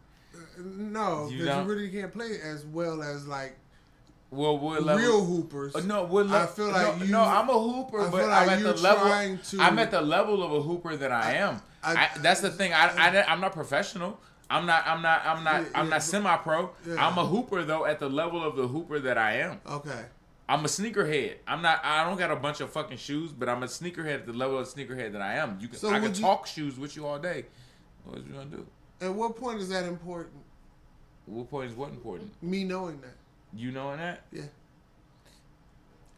No, because you really can't play as well as like what level? Real hoopers. No, what level? I feel like I'm a hooper, but I'm at the level. I'm at the level of a hooper that I am. That's the thing. I'm not professional. I'm not semi-pro. Yeah. I'm a hooper though at the level of the hooper that I am. Okay. I'm a sneakerhead. I don't got a bunch of fucking shoes, but I'm a sneakerhead at the level of sneakerhead that I am. I can talk shoes with you all day. What you gonna do? At what point is that important? What point is what important? Me knowing that. You knowing that? Yeah.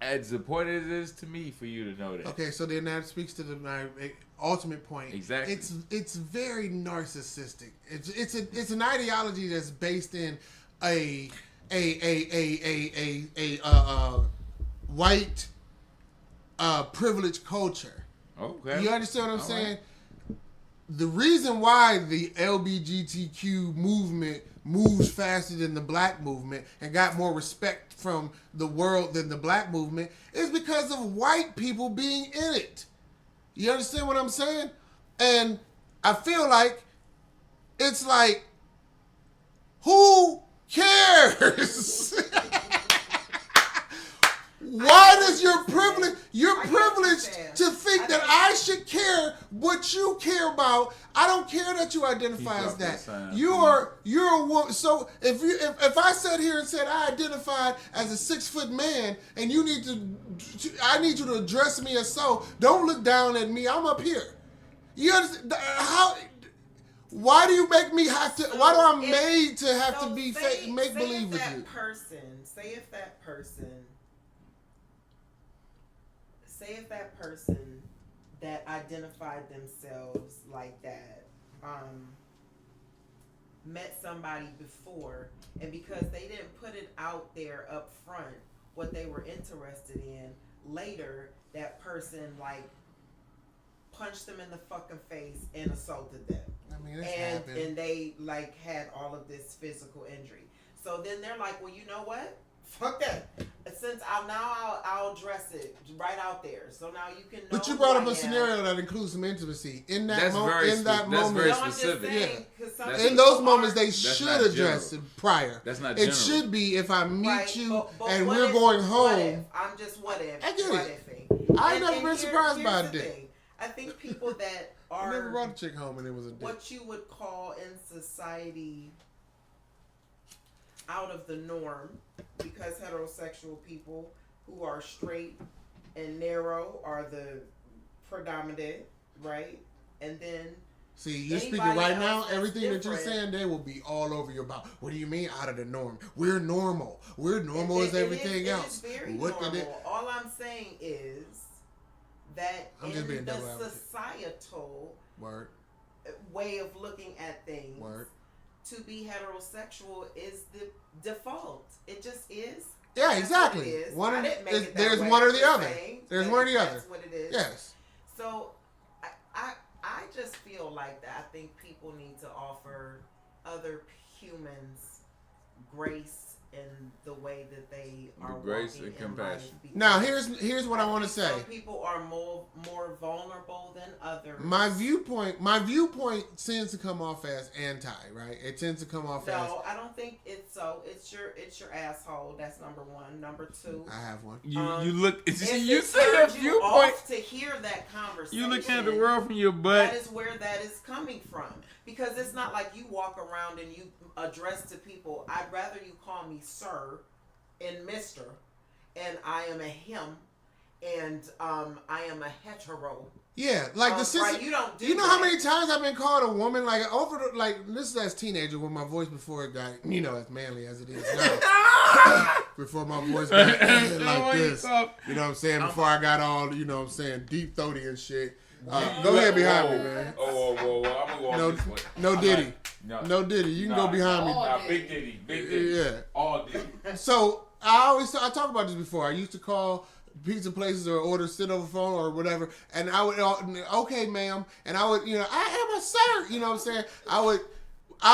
As important as it is to me for you to know that. Okay, so then that speaks to my ultimate point. Exactly. It's very narcissistic. It's an ideology that's based in a white privileged culture. Okay. You understand what I'm saying? Right. The reason why the LGBTQ movement moves faster than the black movement and got more respect from the world than the black movement is because of white people being in it. You understand what I'm saying? And I feel like it's like, who cares? Why does your privilege to think that I should care what you care about? I don't care that you identify as that. You're a woman. So if I sat here and said I identified as a 6-foot man and I need you to address me as so, don't look down at me. I'm up here. You understand how? Why do you make me have to? Why do I made to have to be make believe with you? Say if that person that identified themselves like that met somebody before, and because they didn't put it out there up front what they were interested in, later that person like punched them in the fucking face and assaulted them. I mean, and they like had all of this physical injury. So then they're like, well, you know what? Fuck that. Since I'll address it right out there. So now you can know. But you brought up a scenario that includes some intimacy in that moment. That's very specific. In those moments, they should address it prior. That's not general. It should be if I meet you but and we're going home. I'm just what if. I get it. I ain't never been surprised by it. I think people that are. I never brought a chick home and it was a dick. What you would call in society out of the norm, because heterosexual people who are straight and narrow are the predominant, right? And then see, you're speaking right now, everything that you're saying, they will be all over you about. What do you mean out of the norm? We're normal. We're normal as everything else. It is very normal. All I'm saying is that in the societal way of looking at things, to be heterosexual is the default. It just is. Yeah, exactly. There's one or the other. There's one or the other. That's what it is. Yes. So I just feel like that. I think people need to offer other humans grace in the way that they are grace and compassion. Now here's what I want to say. Some people are more vulnerable than others. My viewpoint tends to come off as anti, right? It tends to come off as. No, I don't think it's so. It's your asshole. That's number one. Number two. I have one. You look. You say your viewpoint to hear that conversation. You look at the world from your butt. That is where that is coming from. Because it's not like you walk around and you address to people. I'd rather you call me sir and Mr. and I am a him and I am a hetero. Yeah, like the sister. Right, you don't do. You know how many times I've been called a woman this is as a teenager with my voice before it got as manly as it is now. Before my voice got like this. You know what I'm saying? Before I got all deep throaty and shit. Go ahead behind me, man. I'm gonna go this way. No Diddy. No Diddy. You can go behind me. Big Diddy. Yeah. All Diddy. So I talked about this before. I used to call pizza places or order sit over phone or whatever, and I would okay, ma'am, and I would I am a sir. You know what I'm saying? I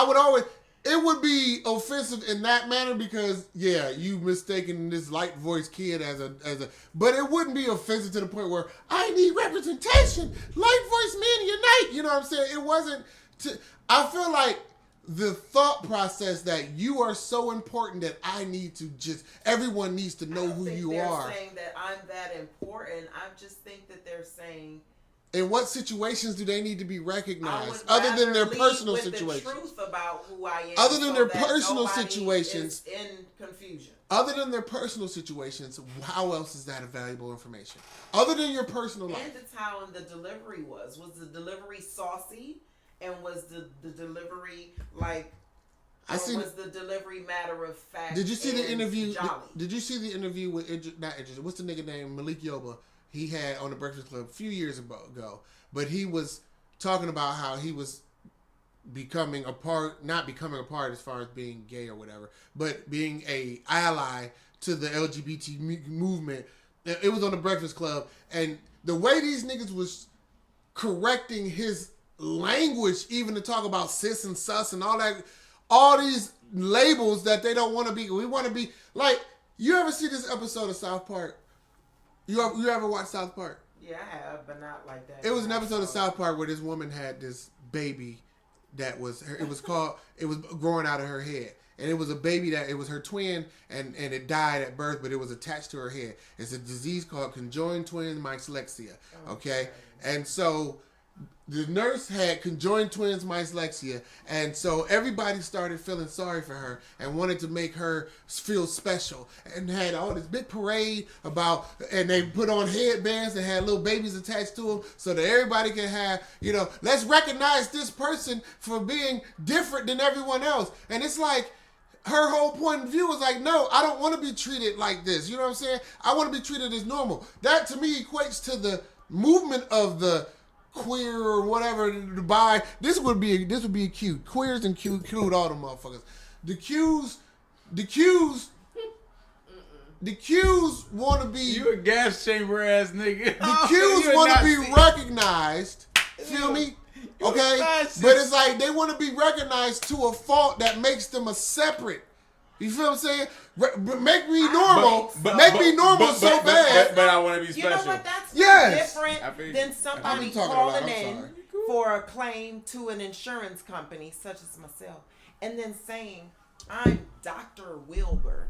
would always. It would be offensive in that manner because, you mistaken this light voiced kid as a, but it wouldn't be offensive to the point where I need representation, light voiced men unite. You know what I'm saying? It wasn't. I feel like the thought process that you are so important that everyone needs to know who you are. They're saying that I'm that important. I just think that they're saying. In what situations do they need to be recognized, other than their personal situations? The truth about who I am. Other than their personal situations, in confusion. Other than their personal situations, how else is that valuable information? Other than your personal life. And it's how the delivery was. Was the delivery saucy? And was the delivery like? Was the delivery matter of fact? Did you see the interview? Did you see the interview with what's the nigga name? Malik Yoba. He had on the Breakfast Club a few years ago, but he was talking about how he was not becoming a part as far as being gay or whatever, but being a ally to the LGBT movement. It was on the Breakfast Club, and the way these niggas was correcting his language, even to talk about cis and sus and all these labels that they don't want to be. We want to be like. You ever see this episode of South Park? You ever watch South Park? Yeah, I have, but not like that. It was an episode of South Park where this woman had this baby that was it was growing out of her head. And it was a baby it was her twin and it died at birth, but it was attached to her head. It's a disease called conjoined twin dyslexia. Okay? And so the nurse had conjoined twins dyslexia, and so everybody started feeling sorry for her and wanted to make her feel special, and had all this big parade and they put on headbands that had little babies attached to them so that everybody can have, let's recognize this person for being different than everyone else. And it's like, her whole point of view was like, no, I don't want to be treated like this. You know what I'm saying? I want to be treated as normal. That to me equates to the movement of the queer or whatever to buy. This would be cute. Queers and cute all the motherfuckers. The Qs want to be. You a gas chamber ass nigga. The Qs want to be recognized. Feel me? Okay, but it's like they want to be recognized to a fault that makes them a separate. You feel what I'm saying? Make me normal. Make me normal so bad. But I want to be special. You know what? That's different than somebody calling in for a claim to an insurance company, such as myself, and then saying, I'm Dr. Wilbur,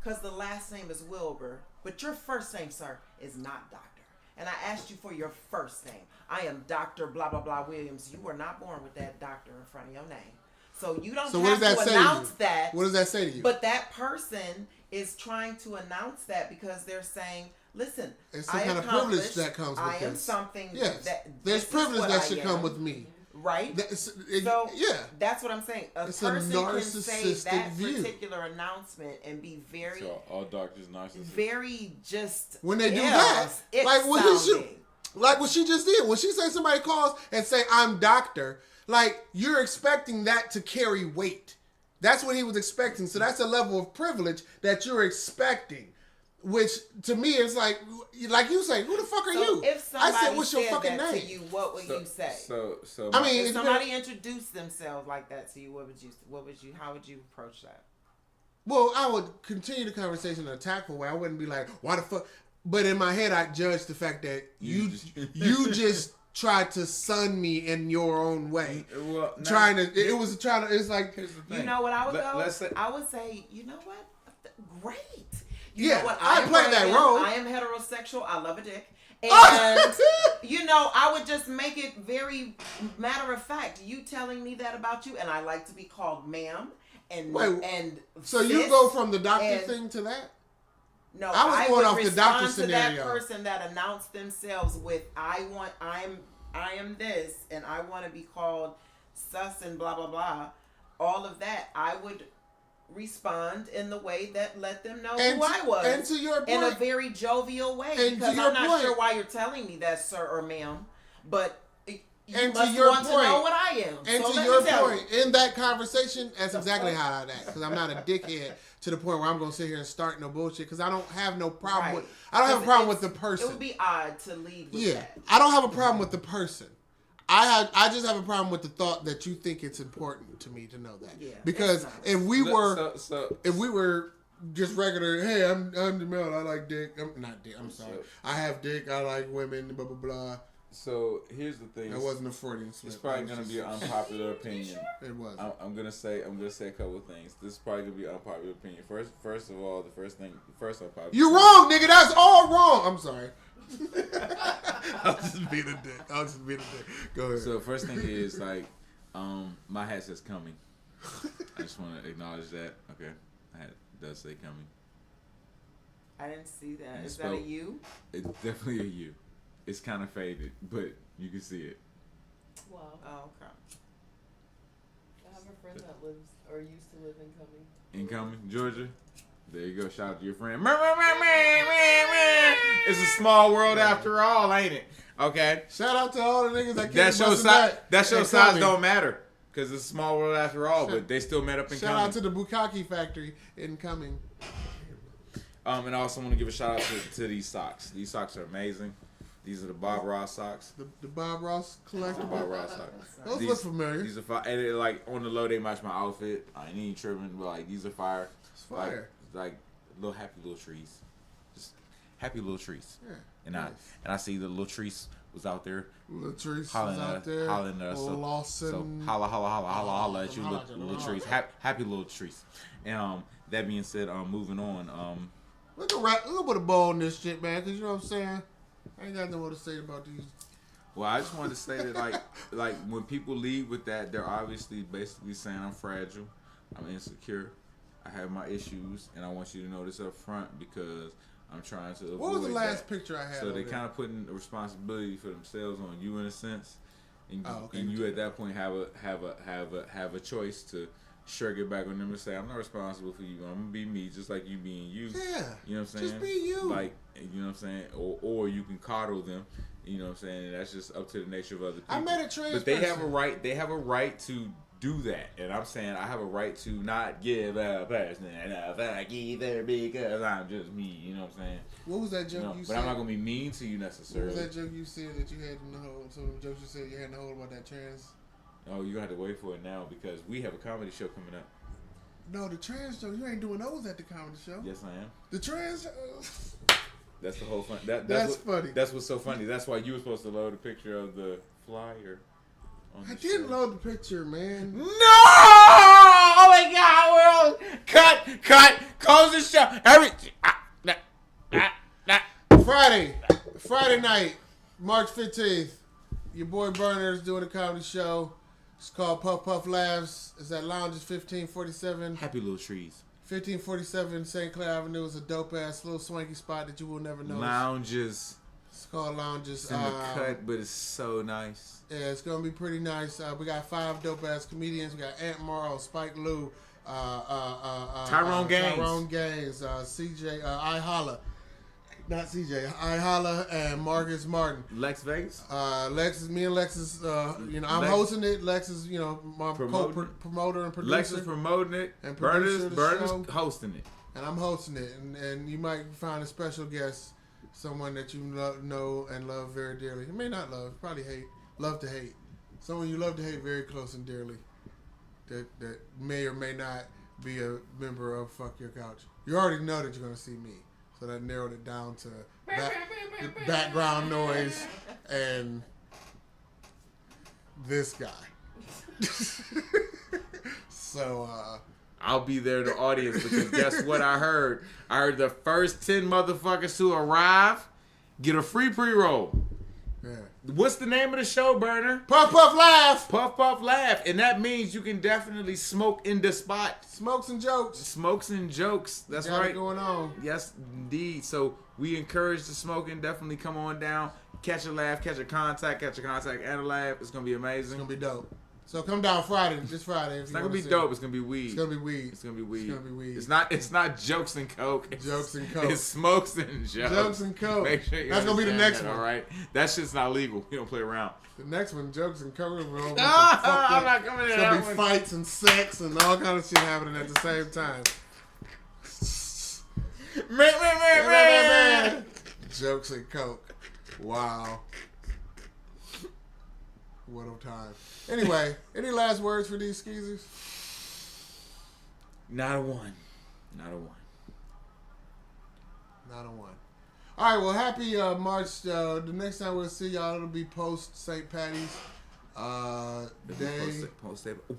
because the last name is Wilbur, but your first name, sir, is not doctor. And I asked you for your first name. I am Dr. blah, blah, blah Williams. You were not born with that doctor in front of your name. So you don't have to announce that. What does that say to you? But that person is trying to announce that because they're saying, listen, it's some kind of privilege that comes with this. I am something there's privilege that should come with me. Right? That's what I'm saying. A person can say that particular announcement and be very... So all doctors narcissists. Very just... When they do that. Like what she just did. When she said somebody calls and say, I'm doctor... Like, you're expecting that to carry weight. That's what he was expecting. So that's a level of privilege that you're expecting. Which, to me, is like you say, who the fuck are you? If somebody I said, what's your fucking that name? to you, what would you say? So I mean, if somebody introduced themselves like that to you, how would you approach that? Well, I would continue the conversation in a tactful way. I wouldn't be like, why the fuck? But in my head, I judge the fact that you just tried to sun me in your own way. Well, it's like, here's the thing. You know what I would go? I would say, you know what? Great. You know what? I play that role. I am heterosexual. I love a dick. And, I would just make it very matter of fact. You telling me that about you, and I like to be called ma'am. So you go from the doctor thing to that? No, I was going off the doctor scenario. That person that announced themselves with I am this and I want to be called sus and blah blah blah. All of that, I would respond in the way that let them know who I was, and to your point, in a very jovial way. Because I'm not sure why you're telling me that, sir or ma'am, but you must want to know what I am. And to your point, in that conversation, that's exactly how I act. Because I'm not a dickhead to the point where I'm going to sit here and start no bullshit. Because I don't have no problem with. I don't have a problem with the person. It would be odd to lead with that. I don't have a problem with the person. I just have a problem with the thought that you think it's important to me to know that. Yeah, because if we were just regular, hey, I'm the male, I like dick. I'm not dick. I'm sorry. I have dick. I like women. Blah blah blah. So here's the thing. That wasn't a Freudian slip. It's probably gonna be an unpopular opinion. It was. I'm gonna say a couple of things. This is probably gonna be an unpopular opinion. First of all, the first unpopular. You're wrong, nigga. That's all wrong. I'm sorry. I'll just be the dick. Go ahead. So first thing is like, my hat says coming. I just want to acknowledge that. Okay, my hat does say coming. I didn't see that. Is that a U? It's definitely a U. It's kind of faded, but you can see it. Wow. Oh, okay. I have a friend that lives or used to live in Cumming. In Cumming, Georgia? There you go. Shout out to your friend. It's a small world after all, ain't it? Okay. Shout out to all the niggas that came. That show size don't matter because it's a small world after all, but they still met up in Cumming. Shout out to the Bukkake factory in Cumming. And I also want to give a shout out to these socks. These socks are amazing. These are the Bob Ross socks. The Bob Ross collectible. Bob Ross socks. Those look familiar. These are fire. And they're like on the low, they match my outfit. I ain't even tripping, but like these are fire. It's fire. Like little happy little trees. Just happy little trees. Yeah. And nice. I see the little trees was out there. Little trees was out there. Hollering at us. So holla at you, little trees. Happy little trees. And that being said, moving on. Look a little bit of ball in this shit, man. Cause you know what I'm saying. I ain't got no more to say about these. Well, I just wanted to say that, like when people lead with that, they're obviously basically saying I'm fragile, I'm insecure, I have my issues, and I want you to know this up front because I'm trying to avoid. What was the last picture I had? So they kind of putting the responsibility for themselves on you in a sense, and, okay. And you at that point have a choice to shrug it back on them and say, I'm not responsible for you. I'm gonna be me, just like you being you. Yeah. You know what I'm saying? Just be you. Like, you know what I'm saying? Or you can coddle them. You know what I'm saying? That's just up to the nature of other people. I met a trans But they person. have a right. They have a right to do that, and I'm saying I have a right to not give a person a fuck either because I'm just me. You know what I'm saying? What was that joke you said? But I'm not gonna be mean to you necessarily. What was that joke you said that you had in the hole? Some of the jokes you said you had in the hole about that trans. Oh, you have to wait for it now because we have a comedy show coming up. No, the trans show. You ain't doing those at the comedy show. Yes, I am. The trans. That's the whole fun. That's funny. That's what's so funny. That's why you were supposed to load a picture of the flyer. I didn't load the picture, man. No! Oh my God! World, cut! Close the show. Friday night, March 15th. Your boy Burner's doing a comedy show. It's called Puff Puff Laughs. It's at Lounges 1547. Happy little trees. 1547 St. Clair Avenue is a dope ass little swanky spot that you will never notice. Lounges. It's called Lounges. It's in the cut, but it's so nice. Yeah, it's gonna be pretty nice. We got 5 dope ass comedians. We got Ant Morrow, Spike Lee, Tyrone Gaines, CJ, I Holla, not CJ, I Holla, and Marcus Martin. Lex Vegas. Me and Lex is, I'm hosting it. Lex is, my promoter and producer. Lex is promoting it. And Berners hosting it. And I'm hosting it. And you might find a special guest, someone that you know and love very dearly. You may not love, probably hate. Love to hate. Someone you love to hate very close and dearly. That may or may not be a member of Fuq Yo Couch. You already know that you're going to see me. So that narrowed it down to background noise and this guy. So, I'll be there in the audience because guess what I heard? I heard the first 10 motherfuckers who arrive get a free pre-roll. Yeah. What's the name of the show, Burner? Puff Puff Laugh. Puff Puff Laugh. And that means you can definitely smoke in the spot. Smokes and jokes. Smokes and jokes. That's right. Going on. Yes, indeed. So we encourage the smoking. Definitely come on down. Catch a laugh. Catch a contact and a laugh. It's going to be amazing. It's going to be dope. So come down Friday, this Friday. It's not gonna be dope. It's gonna be weed. It's gonna be weed. It's gonna be weed. It's gonna be weed. It's not jokes and coke. Jokes and coke. It's smokes and jokes. Jokes and coke. Make sure you That's gonna be the next one. All right, that shit's not legal. We don't play around. The next one, jokes and coke. I'm not coming in. It's gonna be fights and sex and all kind of shit happening at the same time. Man. Jokes and coke. Wow. What a time. Anyway, any last words for these skeezers? Not a one. All right, well, happy March. The next time we'll see y'all, it'll be post St. Patty's Day.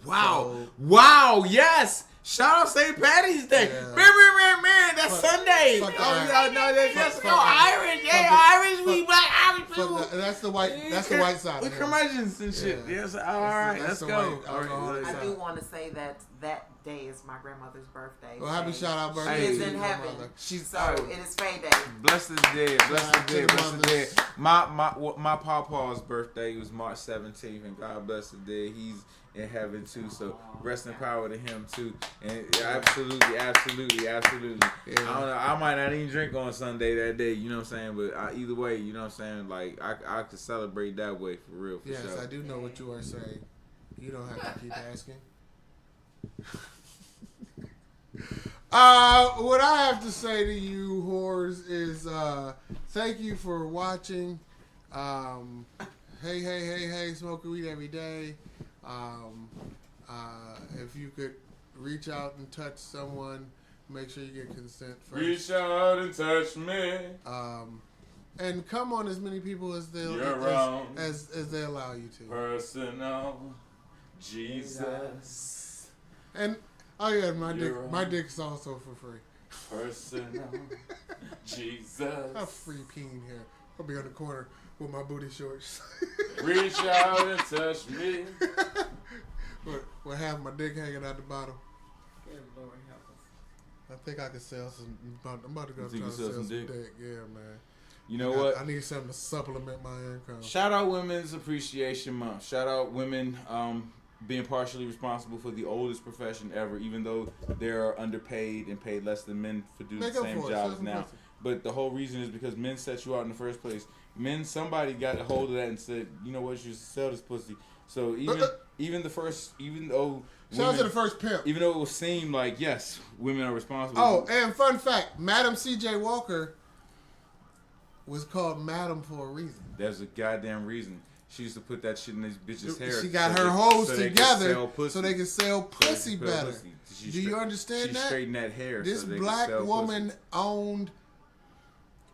Wow, yes. Shout out St. Patty's Day. Yeah. Man, that's Sunday. Irish, we black Irish people. That's the white side. With curmudgeons and shit. Yeah. Yes, all right, let's go. I do want to say that day is my grandmother's birthday. Well, happy shout out birthday. She is in heaven. It is payday. Blessed is dead. My pawpaw's birthday was March 17th, and God bless the dead. He's in heaven too, so rest in power to him too. And absolutely. Yeah. I don't know. I might not even drink on Sunday that day. You know what I'm saying? But either way, you know what I'm saying. Like I could celebrate that way for real. For yes, sure. I do know what you are saying. You don't have to keep asking. What I have to say to you whores is thank you for watching. Hey, smoking weed every day. If you could reach out and touch someone, make sure you get consent first. Reach out and touch me. And come on as many people as they as they allow you to. Personal Jesus. And oh yeah, my dick's also for free. Personal Jesus. A free peen here. I'll be on the corner with my booty shorts. Reach out and touch me. We'll have my dick hanging out the bottom. Good Lord help us. I think I can sell some. I'm about to go try to sell some dick. Yeah, man. You know what? I need something to supplement my income. Shout out Women's Appreciation Month. Shout out women being partially responsible for the oldest profession ever, even though they're underpaid and paid less than men for doing the same jobs now. But the whole reason is because men set you out in the first place. Somebody got a hold of that and said, you know what, you should sell this pussy. So even though shout out to the first pimp. Even though it seemed like, yes, women are responsible. Oh, and fun fact, Madam C.J. Walker was called Madam for a reason. There's a goddamn reason. She used to put that shit in these bitches' hair. She got her hoes together so they can sell pussy better. Do you understand that? She straightened that hair. This black woman owned.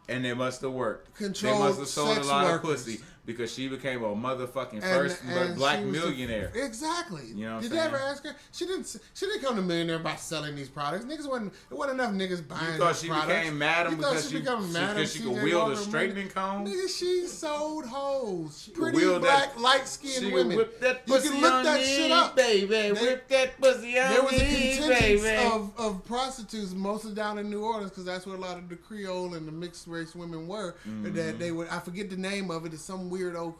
And they must have worked. They must have sold a lot of pussy because she became a motherfucking first black millionaire. Exactly. You know what I'm saying? Did they ever ask her? She didn't come to millionaire by selling these products. It wasn't enough niggas buying. You thought she became madam because she could wield a straightening comb? Nigga, she sold hoes. Pretty black, light skinned women. Whip that pussy you can look that shit up, baby. Whip that pussy on me, baby. There was a contingent of prostitutes, mostly down in New Orleans, because that's where a lot of the Creole and the mixed race women were. Mm-hmm. That they would. I forget the name of it. It's some weird old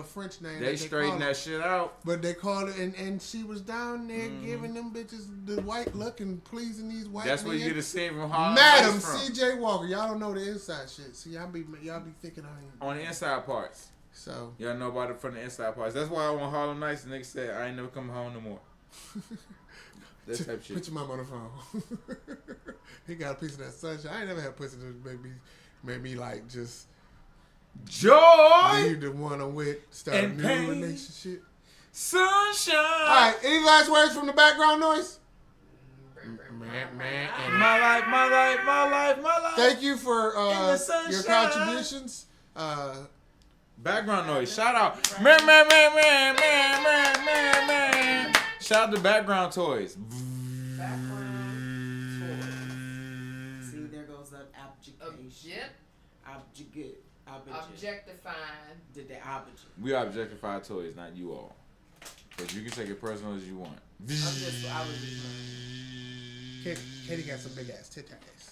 French name. They straightened that shit out. But they called it, and she was down there giving them bitches the white look and pleasing these white. That's where you get a scene from Harlem. Madam C.J. Walker, y'all don't know the inside shit. See, y'all be thinking I ain't on the inside parts. So y'all know about it from the inside parts. That's why I want Harlem Nights. And niggas said I ain't never come home no more. That type shit. Put your mom on the phone. He got a piece of that sunshine. I ain't never had pussy that made me like just joy. Leave the one I'm with, start a new relationship. Sunshine. All right. Any last words from the background noise? My life. Thank you for your contributions. Background noise. Shout out. Man. Shout out to Background Toys. Background toys. See, there goes that objectifying. Did the object. We objectify toys, not you all. But you can take it personal as you want. I was just Katie got some big ass titties.